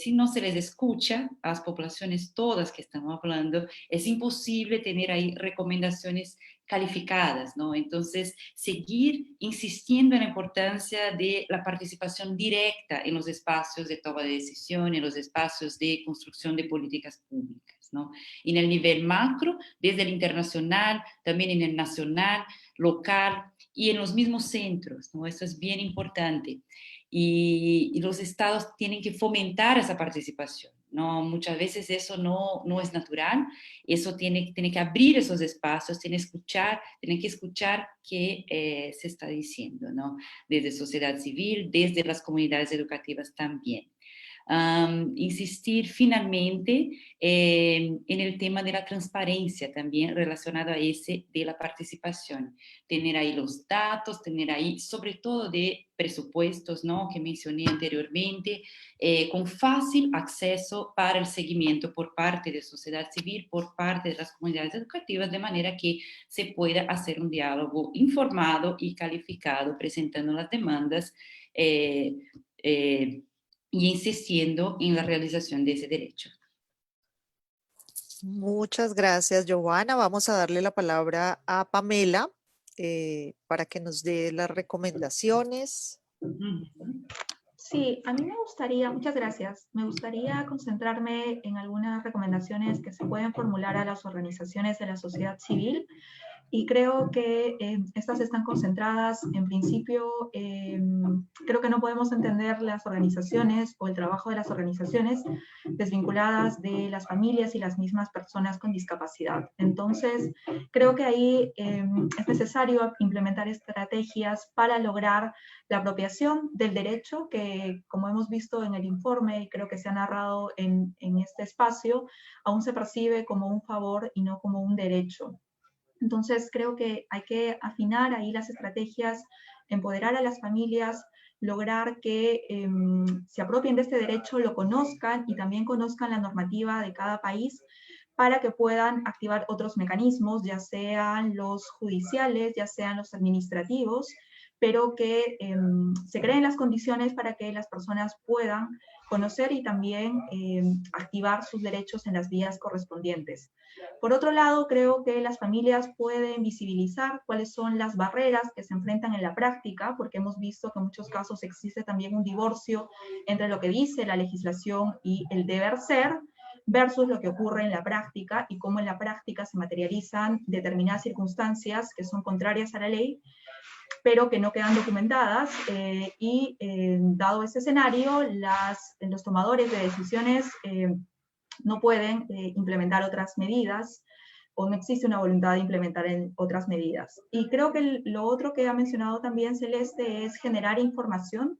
si no se les escucha a las poblaciones todas que estamos hablando, es imposible tener ahí recomendaciones calificadas, ¿no? Entonces, seguir insistiendo en la importancia de la participación directa en los espacios de toma de decisión, en los espacios de construcción de políticas públicas, ¿no? En el nivel macro, desde el internacional, también en el nacional, local, y en los mismos centros, ¿no? Eso es bien importante. Y los estados tienen que fomentar esa participación, ¿no? Muchas veces eso no es natural, eso tiene que abrir esos espacios, tienen que escuchar qué se está diciendo, ¿no? Desde sociedad civil, desde las comunidades educativas también. Insistir finalmente en el tema de la transparencia también relacionado a ese de la participación. Tener ahí los datos, tener ahí sobre todo de presupuestos, ¿no? Que mencioné anteriormente, con fácil acceso para el seguimiento por parte de sociedad civil, por parte de las comunidades educativas, de manera que se pueda hacer un diálogo informado y calificado, presentando las demandas y insistiendo en la realización de ese derecho. Muchas gracias, Giovanna. Vamos a darle la palabra a Pamela para que nos dé las recomendaciones. Sí, a mí me gustaría, muchas gracias, me gustaría concentrarme en algunas recomendaciones que se pueden formular a las organizaciones de la sociedad civil. Y creo que estas están concentradas, en principio, creo que no podemos entender las organizaciones o el trabajo de las organizaciones desvinculadas de las familias y las mismas personas con discapacidad. Entonces, creo que ahí es necesario implementar estrategias para lograr la apropiación del derecho que, como hemos visto en el informe y creo que se ha narrado en este espacio, aún se percibe como un favor y no como un derecho. Entonces, creo que hay que afinar ahí las estrategias, empoderar a las familias, lograr que se apropien de este derecho, lo conozcan y también conozcan la normativa de cada país para que puedan activar otros mecanismos, ya sean los judiciales, ya sean los administrativos, pero que se creen las condiciones para que las personas puedan conocer y también activar sus derechos en las vías correspondientes. Por otro lado, creo que las familias pueden visibilizar cuáles son las barreras que se enfrentan en la práctica, porque hemos visto que en muchos casos existe también un divorcio entre lo que dice la legislación y el deber ser, versus lo que ocurre en la práctica y cómo en la práctica se materializan determinadas circunstancias que son contrarias a la ley, pero que no quedan documentadas, dado ese escenario, los tomadores de decisiones no pueden implementar otras medidas, o no existe una voluntad de implementar otras medidas. Y creo que lo otro que ha mencionado también Celeste es generar información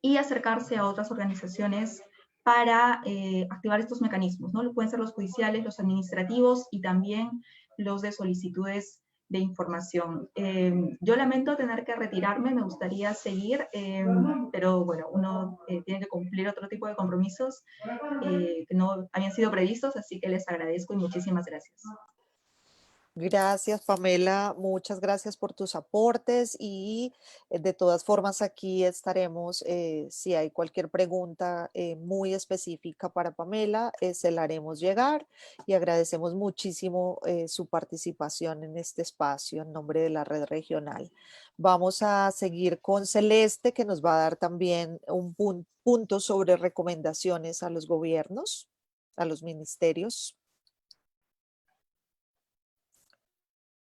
y acercarse a otras organizaciones para activar estos mecanismos, ¿no? Pueden ser los judiciales, los administrativos y también los de solicitudes de información. Yo lamento tener que retirarme, me gustaría seguir, pero bueno, uno tiene que cumplir otro tipo de compromisos que no habían sido previstos, así que les agradezco y muchísimas gracias. Gracias, Pamela. Muchas gracias por tus aportes y de todas formas aquí estaremos, si hay cualquier pregunta muy específica para Pamela, se la haremos llegar y agradecemos muchísimo su participación en este espacio en nombre de la red regional. Vamos a seguir con Celeste, que nos va a dar también un punto sobre recomendaciones a los gobiernos, a los ministerios.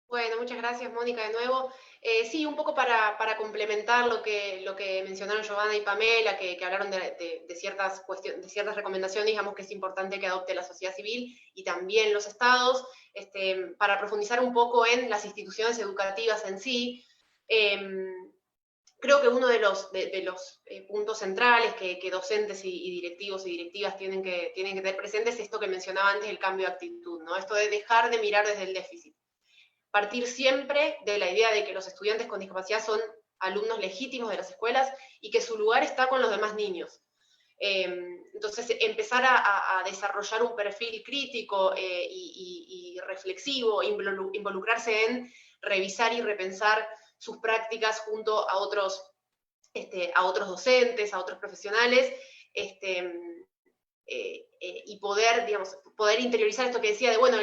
Bueno, muchas gracias, Mónica, de nuevo. Sí, un poco para complementar lo que mencionaron Giovanna y Pamela, que hablaron de ciertas cuestiones, de ciertas recomendaciones, digamos que es importante que adopte la sociedad civil y también los estados, para profundizar un poco en las instituciones educativas en sí. Creo que uno de los puntos centrales que docentes y directivos y directivas tienen que tener presentes es esto que mencionaba antes, el cambio de actitud, ¿no? Esto de dejar de mirar desde el déficit. Partir siempre de la idea de que los estudiantes con discapacidad son alumnos legítimos de las escuelas y que su lugar está con los demás niños. Entonces, empezar a desarrollar un perfil crítico y reflexivo, involucrarse en revisar y repensar sus prácticas junto a otros docentes, a otros profesionales, y poder, digamos, poder interiorizar esto que decía de, bueno,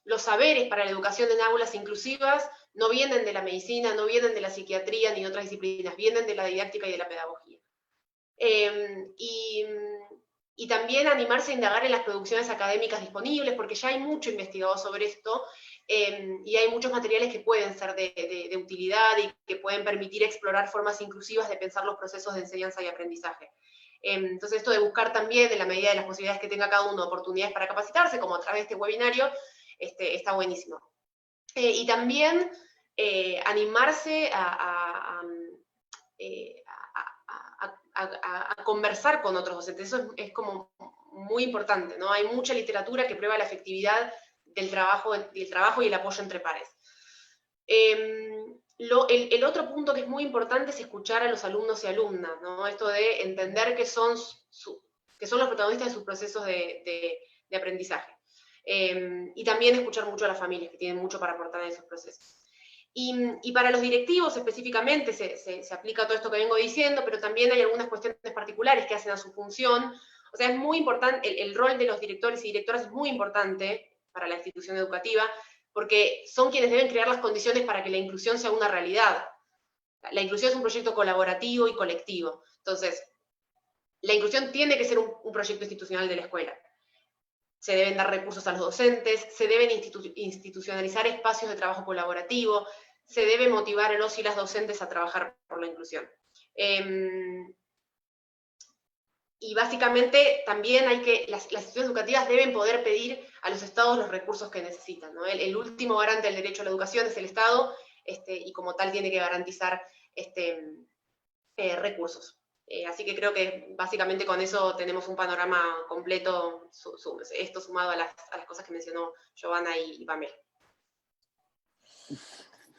los saberes para la educación en aulas inclusivas no vienen de la medicina, no vienen de la psiquiatría ni de otras disciplinas, vienen de la didáctica y de la pedagogía. Y también animarse a indagar en las producciones académicas disponibles, porque ya hay mucho investigado sobre esto, y hay muchos materiales que pueden ser de utilidad y que pueden permitir explorar formas inclusivas de pensar los procesos de enseñanza y aprendizaje. Entonces, esto de buscar también, en la medida de las posibilidades que tenga cada uno, oportunidades para capacitarse, como a través de este webinario, está buenísimo. Y también animarse a conversar con otros docentes. Eso es como muy importante, ¿no? Hay mucha literatura que prueba la efectividad del trabajo y el apoyo entre pares. El otro punto que es muy importante es escuchar a los alumnos y alumnas, ¿no? Esto de entender que son los protagonistas de sus procesos de aprendizaje. Y también escuchar mucho a las familias, que tienen mucho para aportar en esos procesos. Y para los directivos específicamente se aplica todo esto que vengo diciendo, pero también hay algunas cuestiones particulares que hacen a su función. O sea, es muy importante, el rol de los directores y directoras es muy importante para la institución educativa, porque son quienes deben crear las condiciones para que la inclusión sea una realidad. La inclusión es un proyecto colaborativo y colectivo. Entonces, la inclusión tiene que ser un proyecto institucional de la escuela. Se deben dar recursos a los docentes, se deben institucionalizar espacios de trabajo colaborativo, se debe motivar a los y las docentes a trabajar por la inclusión. Y básicamente también las instituciones educativas deben poder pedir a los estados los recursos que necesitan, ¿no? El último garante del derecho a la educación es el Estado, y como tal tiene que garantizar recursos. Así que creo que básicamente con eso tenemos un panorama completo, esto sumado a las cosas que mencionó Giovanna y Pamela.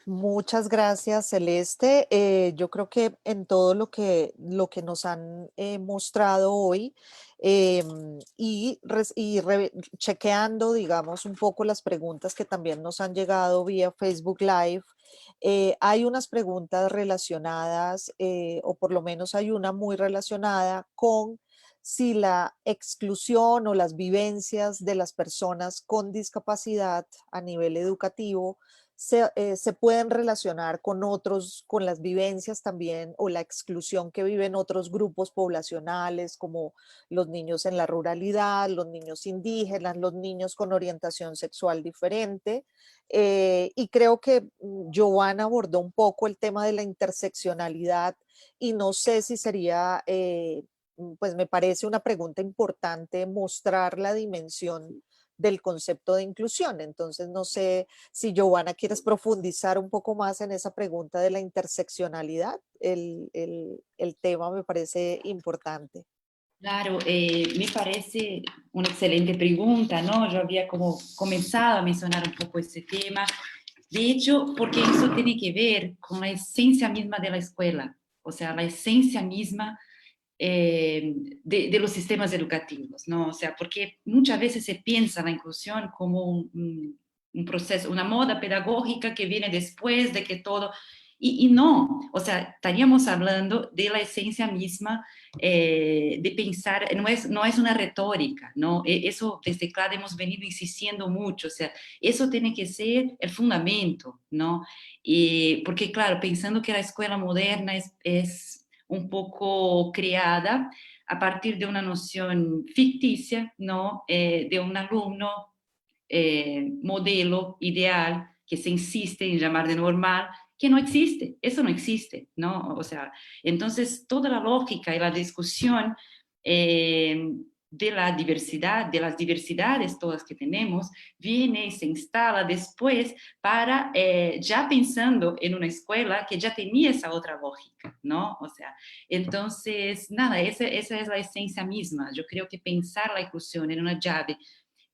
Muchas gracias, Celeste. Yo creo que en todo lo que nos han mostrado hoy chequeando, digamos, un poco las preguntas que también nos han llegado vía Facebook Live, hay unas preguntas relacionadas, o por lo menos hay una muy relacionada con si la exclusión o las vivencias de las personas con discapacidad a nivel educativo se pueden relacionar con otros, con las vivencias también o la exclusión que viven otros grupos poblacionales, como los niños en la ruralidad, los niños indígenas, los niños con orientación sexual diferente. Y creo que Giovanna abordó un poco el tema de la interseccionalidad y no sé si sería, pues me parece una pregunta importante mostrar la dimensión del concepto de inclusión. Entonces, no sé si Giovanna quieres profundizar un poco más en esa pregunta de la interseccionalidad. El tema me parece importante. Claro, me parece una excelente pregunta, ¿no? Yo había como comenzado a mencionar un poco ese tema. De hecho, porque eso tiene que ver con la esencia misma de la escuela, o sea, la esencia misma de los sistemas educativos, ¿no? O sea, porque muchas veces se piensa la inclusión como un proceso, una moda pedagógica que viene después de que todo, y no, o sea, estaríamos hablando de la esencia misma de pensar, no es una retórica, ¿no? Eso desde CLAD hemos venido insistiendo mucho, o sea, eso tiene que ser el fundamento, ¿no? Y, porque claro, pensando que la escuela moderna es un poco creada a partir de una noción ficticia, ¿no? De un alumno modelo ideal que se insiste en llamar de normal, que no existe, eso no existe, ¿no? O sea, entonces toda la lógica y la discusión de la diversidad, de las diversidades todas que tenemos, viene y se instala después para, ya pensando en una escuela que ya tenía esa otra lógica, ¿no? O sea, entonces, nada, esa es la esencia misma. Yo creo que pensar la inclusión en una llave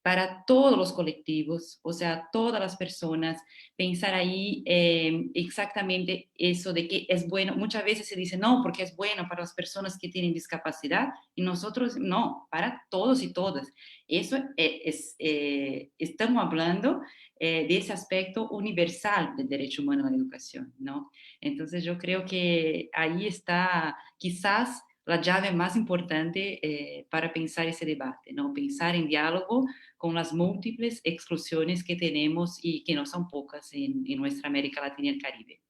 para todos los colectivos, o sea, todas las personas, pensar ahí exactamente eso de que es bueno. Muchas veces se dice, no, porque es bueno para las personas que tienen discapacidad, y nosotros, no, para todos y todas. Eso estamos hablando de ese aspecto universal del derecho humano a la educación, ¿no? Entonces yo creo que ahí está quizás la llave más importante para pensar ese debate, ¿no? Pensar en diálogo con las múltiples exclusiones que tenemos y que no son pocas en nuestra América Latina y el Caribe.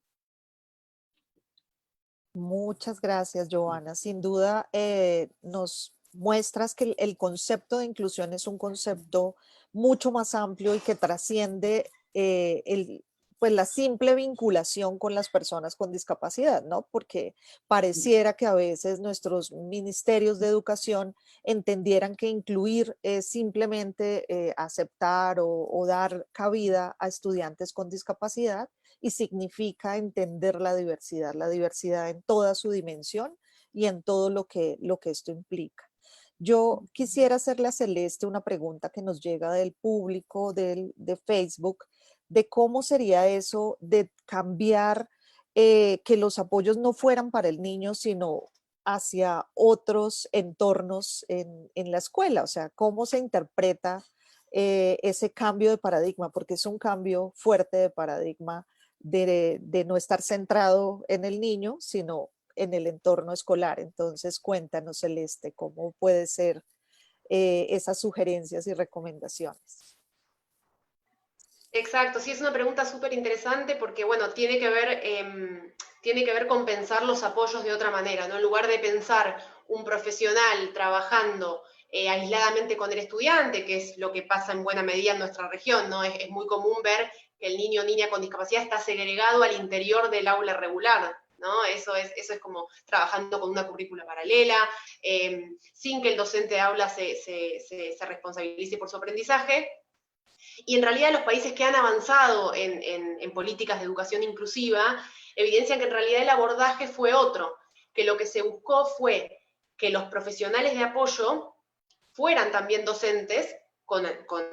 Muchas gracias, Giovanna. Sin duda, nos muestras que el concepto de inclusión es un concepto mucho más amplio y que trasciende pues la simple vinculación con las personas con discapacidad, ¿no? Porque pareciera que a veces nuestros ministerios de educación entendieran que incluir es simplemente aceptar o dar cabida a estudiantes con discapacidad, y significa entender la diversidad en toda su dimensión y en todo lo que esto implica. Yo quisiera hacerle a Celeste una pregunta que nos llega del público de Facebook, de cómo sería eso de cambiar, que los apoyos no fueran para el niño, sino hacia otros entornos en la escuela. O sea, cómo se interpreta ese cambio de paradigma, porque es un cambio fuerte de paradigma de no estar centrado en el niño, sino en el entorno escolar. Entonces, cuéntanos, Celeste, cómo puede ser esas sugerencias y recomendaciones. Exacto, sí, es una pregunta súper interesante porque, bueno, tiene que ver con pensar los apoyos de otra manera, ¿no? En lugar de pensar un profesional trabajando aisladamente con el estudiante, que es lo que pasa en buena medida en nuestra región, ¿no? Es muy común ver que el niño o niña con discapacidad está segregado al interior del aula regular, ¿no? Eso es como trabajando con una currícula paralela, sin que el docente de aula se responsabilice por su aprendizaje. Y en realidad los países que han avanzado en políticas de educación inclusiva evidencian que en realidad el abordaje fue otro, que lo que se buscó fue que los profesionales de apoyo fueran también docentes con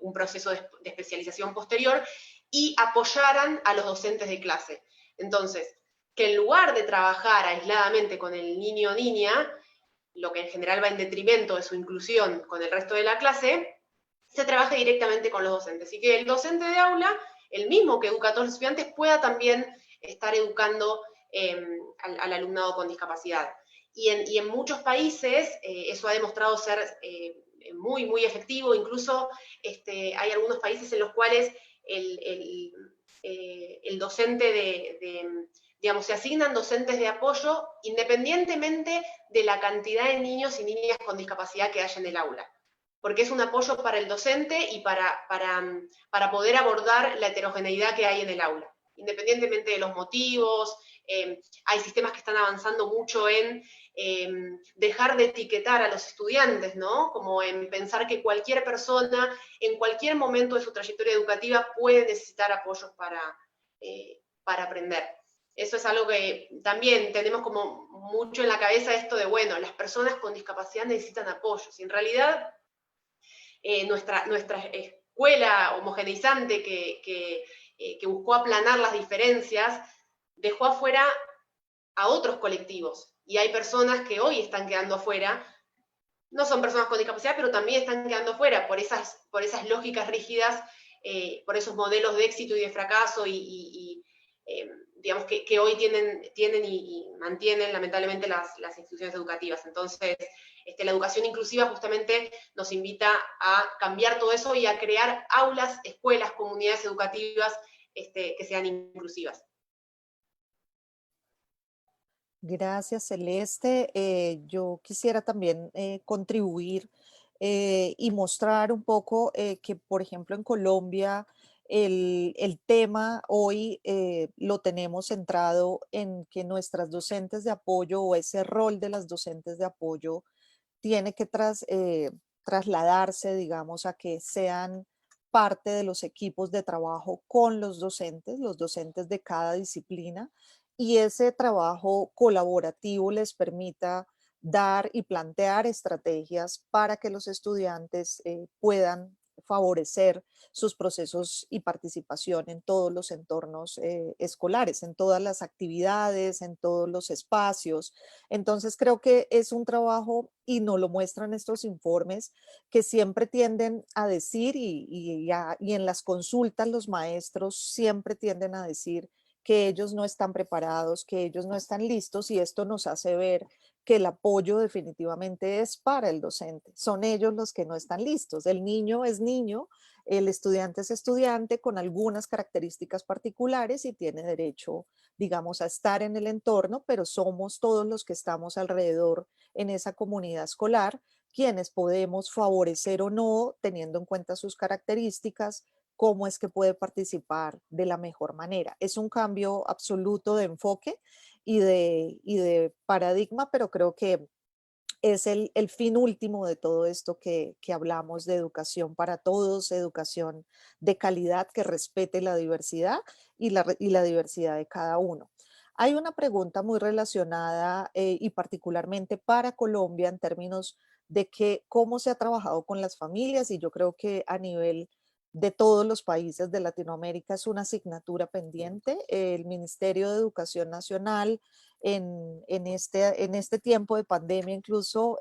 un proceso de especialización posterior y apoyaran a los docentes de clase. Entonces, que en lugar de trabajar aisladamente con el niño o niña, lo que en general va en detrimento de su inclusión con el resto de la clase, se trabaje directamente con los docentes. Y que el docente de aula, el mismo que educa a todos los estudiantes, pueda también estar educando al alumnado con discapacidad. Y en muchos países eso ha demostrado ser muy, muy efectivo. Incluso hay algunos países en los cuales el docente digamos, se asignan docentes de apoyo independientemente de la cantidad de niños y niñas con discapacidad que haya en el aula, porque es un apoyo para el docente y para poder abordar la heterogeneidad que hay en el aula, independientemente de los motivos. Hay sistemas que están avanzando mucho en dejar de etiquetar a los estudiantes, ¿no? Como en pensar que cualquier persona en cualquier momento de su trayectoria educativa puede necesitar apoyos para aprender. Eso es algo que también tenemos como mucho en la cabeza, esto de, bueno, las personas con discapacidad necesitan apoyos. Y en realidad nuestra escuela homogeneizante que buscó aplanar las diferencias, dejó afuera a otros colectivos. Y hay personas que hoy están quedando afuera, no son personas con discapacidad, pero también están quedando afuera por esas lógicas rígidas, por esos modelos de éxito y de fracaso digamos que hoy tienen y mantienen lamentablemente las instituciones educativas. Entonces, la educación inclusiva justamente nos invita a cambiar todo eso y a crear aulas, escuelas, comunidades educativas que sean inclusivas. Gracias, Celeste. Yo quisiera también contribuir y mostrar un poco que, por ejemplo, en Colombia el tema hoy lo tenemos centrado en que nuestras docentes de apoyo o ese rol de las docentes de apoyo tiene que trasladarse, digamos, a que sean parte de los equipos de trabajo con los docentes de cada disciplina, y ese trabajo colaborativo les permita dar y plantear estrategias para que los estudiantes puedan favorecer sus procesos y participación en todos los entornos escolares, en todas las actividades, en todos los espacios. Entonces creo que es un trabajo, y nos lo muestran estos informes, que siempre tienden a decir y en las consultas los maestros siempre tienden a decir que ellos no están preparados, que ellos no están listos, y esto nos hace ver que el apoyo definitivamente es para el docente. Son ellos los que no están listos. El niño es niño, el estudiante es estudiante con algunas características particulares y tiene derecho, digamos, a estar en el entorno, pero somos todos los que estamos alrededor en esa comunidad escolar quienes podemos favorecer o no, teniendo en cuenta sus características, cómo es que puede participar de la mejor manera. Es un cambio absoluto de enfoque y de paradigma, pero creo que es el fin último de todo esto que hablamos de educación para todos, educación de calidad que respete la diversidad y la diversidad de cada uno. Hay una pregunta muy relacionada y particularmente para Colombia en términos de que cómo se ha trabajado con las familias, y yo creo que a nivel de todos los países de Latinoamérica es una asignatura pendiente. El Ministerio de Educación Nacional en este tiempo de pandemia incluso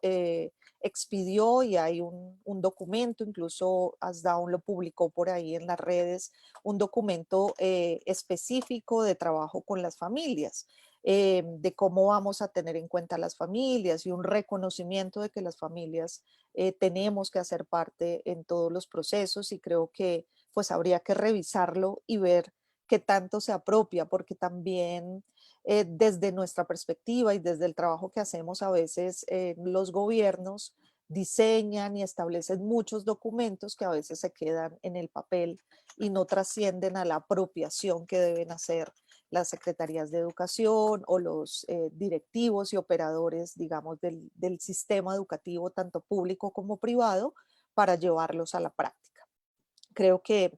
expidió, y hay un documento, incluso Asdaun lo publicó por ahí en las redes, un documento específico de trabajo con las familias, de cómo vamos a tener en cuenta las familias y un reconocimiento de que las familias tenemos que hacer parte en todos los procesos, y creo que pues habría que revisarlo y ver qué tanto se apropia, porque también desde nuestra perspectiva y desde el trabajo que hacemos a veces los gobiernos diseñan y establecen muchos documentos que a veces se quedan en el papel y no trascienden a la apropiación que deben hacer las secretarías de educación o los directivos y operadores, digamos, del sistema educativo, tanto público como privado, para llevarlos a la práctica. Creo que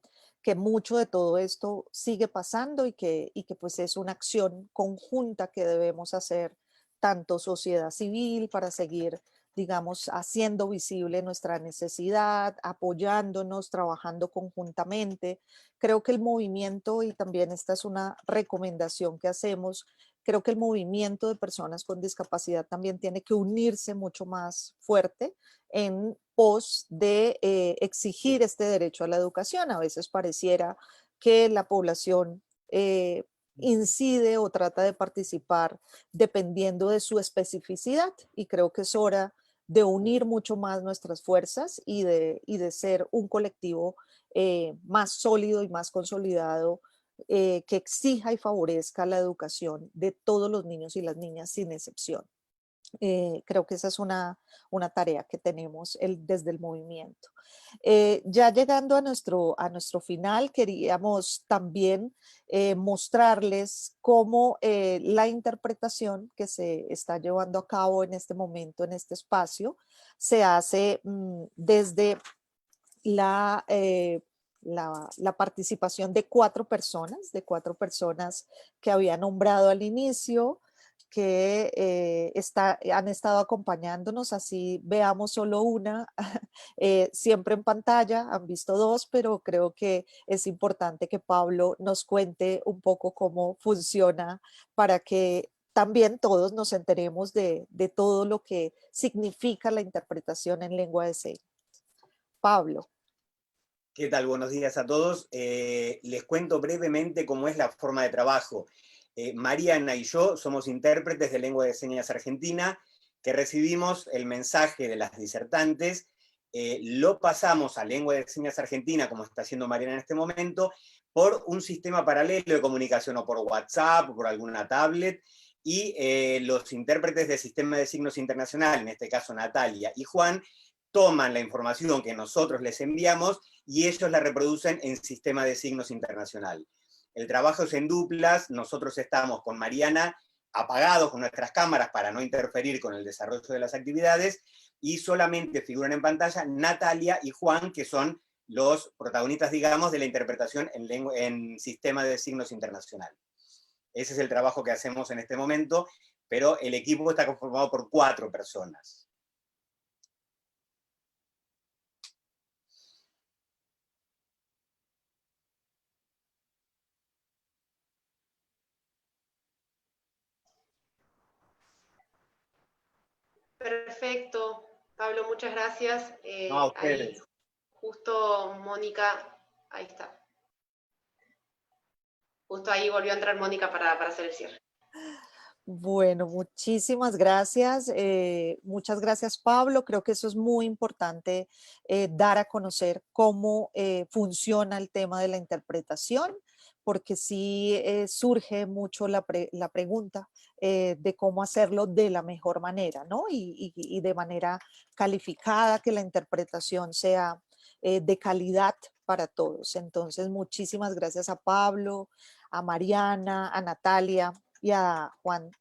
mucho de todo esto sigue pasando y que pues es una acción conjunta que debemos hacer tanto sociedad civil para seguir digamos, haciendo visible nuestra necesidad, apoyándonos, trabajando conjuntamente. Creo que el movimiento, y también esta es una recomendación que hacemos, creo que el movimiento de personas con discapacidad también tiene que unirse mucho más fuerte en pos de exigir este derecho a la educación. A veces pareciera que la población incide o trata de participar dependiendo de su especificidad, y creo que es hora de unir mucho más nuestras fuerzas y de ser un colectivo más sólido y más consolidado, que exija y favorezca la educación de todos los niños y las niñas sin excepción. Creo que esa es una tarea que tenemos desde el movimiento. Ya llegando a nuestro final, queríamos también mostrarles cómo la interpretación que se está llevando a cabo en este momento, en este espacio, se hace desde la, la participación de cuatro personas que había nombrado al inicio, que han estado acompañándonos, así veamos solo una, siempre en pantalla, han visto dos, pero creo que es importante que Pablo nos cuente un poco cómo funciona para que también todos nos enteremos de todo lo que significa la interpretación en lengua de señas. Pablo. ¿Qué tal? Buenos días a todos. Les cuento brevemente cómo es la forma de trabajo. Mariana y yo somos intérpretes de lengua de señas argentina que recibimos el mensaje de las disertantes, lo pasamos a lengua de señas argentina, como está haciendo Mariana en este momento, por un sistema paralelo de comunicación, o por WhatsApp, o por alguna tablet, y los intérpretes del sistema de signos internacional, en este caso Natalia y Juan, toman la información que nosotros les enviamos y ellos la reproducen en sistema de signos internacional. El trabajo es en duplas, nosotros estamos con Mariana apagados con nuestras cámaras para no interferir con el desarrollo de las actividades, y solamente figuran en pantalla Natalia y Juan, que son los protagonistas, digamos, de la interpretación en sistema de signos internacional. Ese es el trabajo que hacemos en este momento, pero el equipo está conformado por 4 personas. Perfecto, Pablo, muchas gracias. No, a Ahí ustedes. justo Mónica, ahí está. Justo ahí volvió a entrar Mónica para hacer el cierre. Bueno, muchísimas gracias. Muchas gracias, Pablo. Creo que eso es muy importante, dar a conocer cómo funciona el tema de la interpretación, porque sí surge mucho la pregunta de cómo hacerlo de la mejor manera, ¿no? Y de manera calificada, que la interpretación sea de calidad para todos. Entonces, muchísimas gracias a Pablo, a Mariana, a Natalia y a Juan,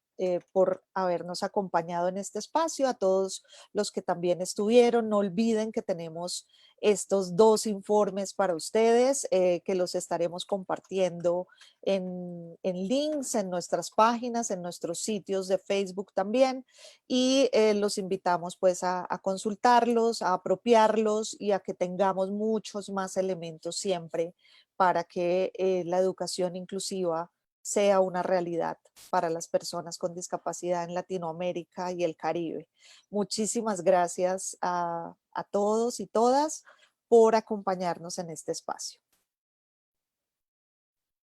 por habernos acompañado en este espacio, a todos los que también estuvieron. No olviden que tenemos estos 2 informes para ustedes, que los estaremos compartiendo en links, en nuestras páginas, en nuestros sitios de Facebook también, y los invitamos pues a consultarlos, a apropiarlos y a que tengamos muchos más elementos siempre para que la educación inclusiva sea una realidad para las personas con discapacidad en Latinoamérica y el Caribe. Muchísimas gracias a todos y todas por acompañarnos en este espacio.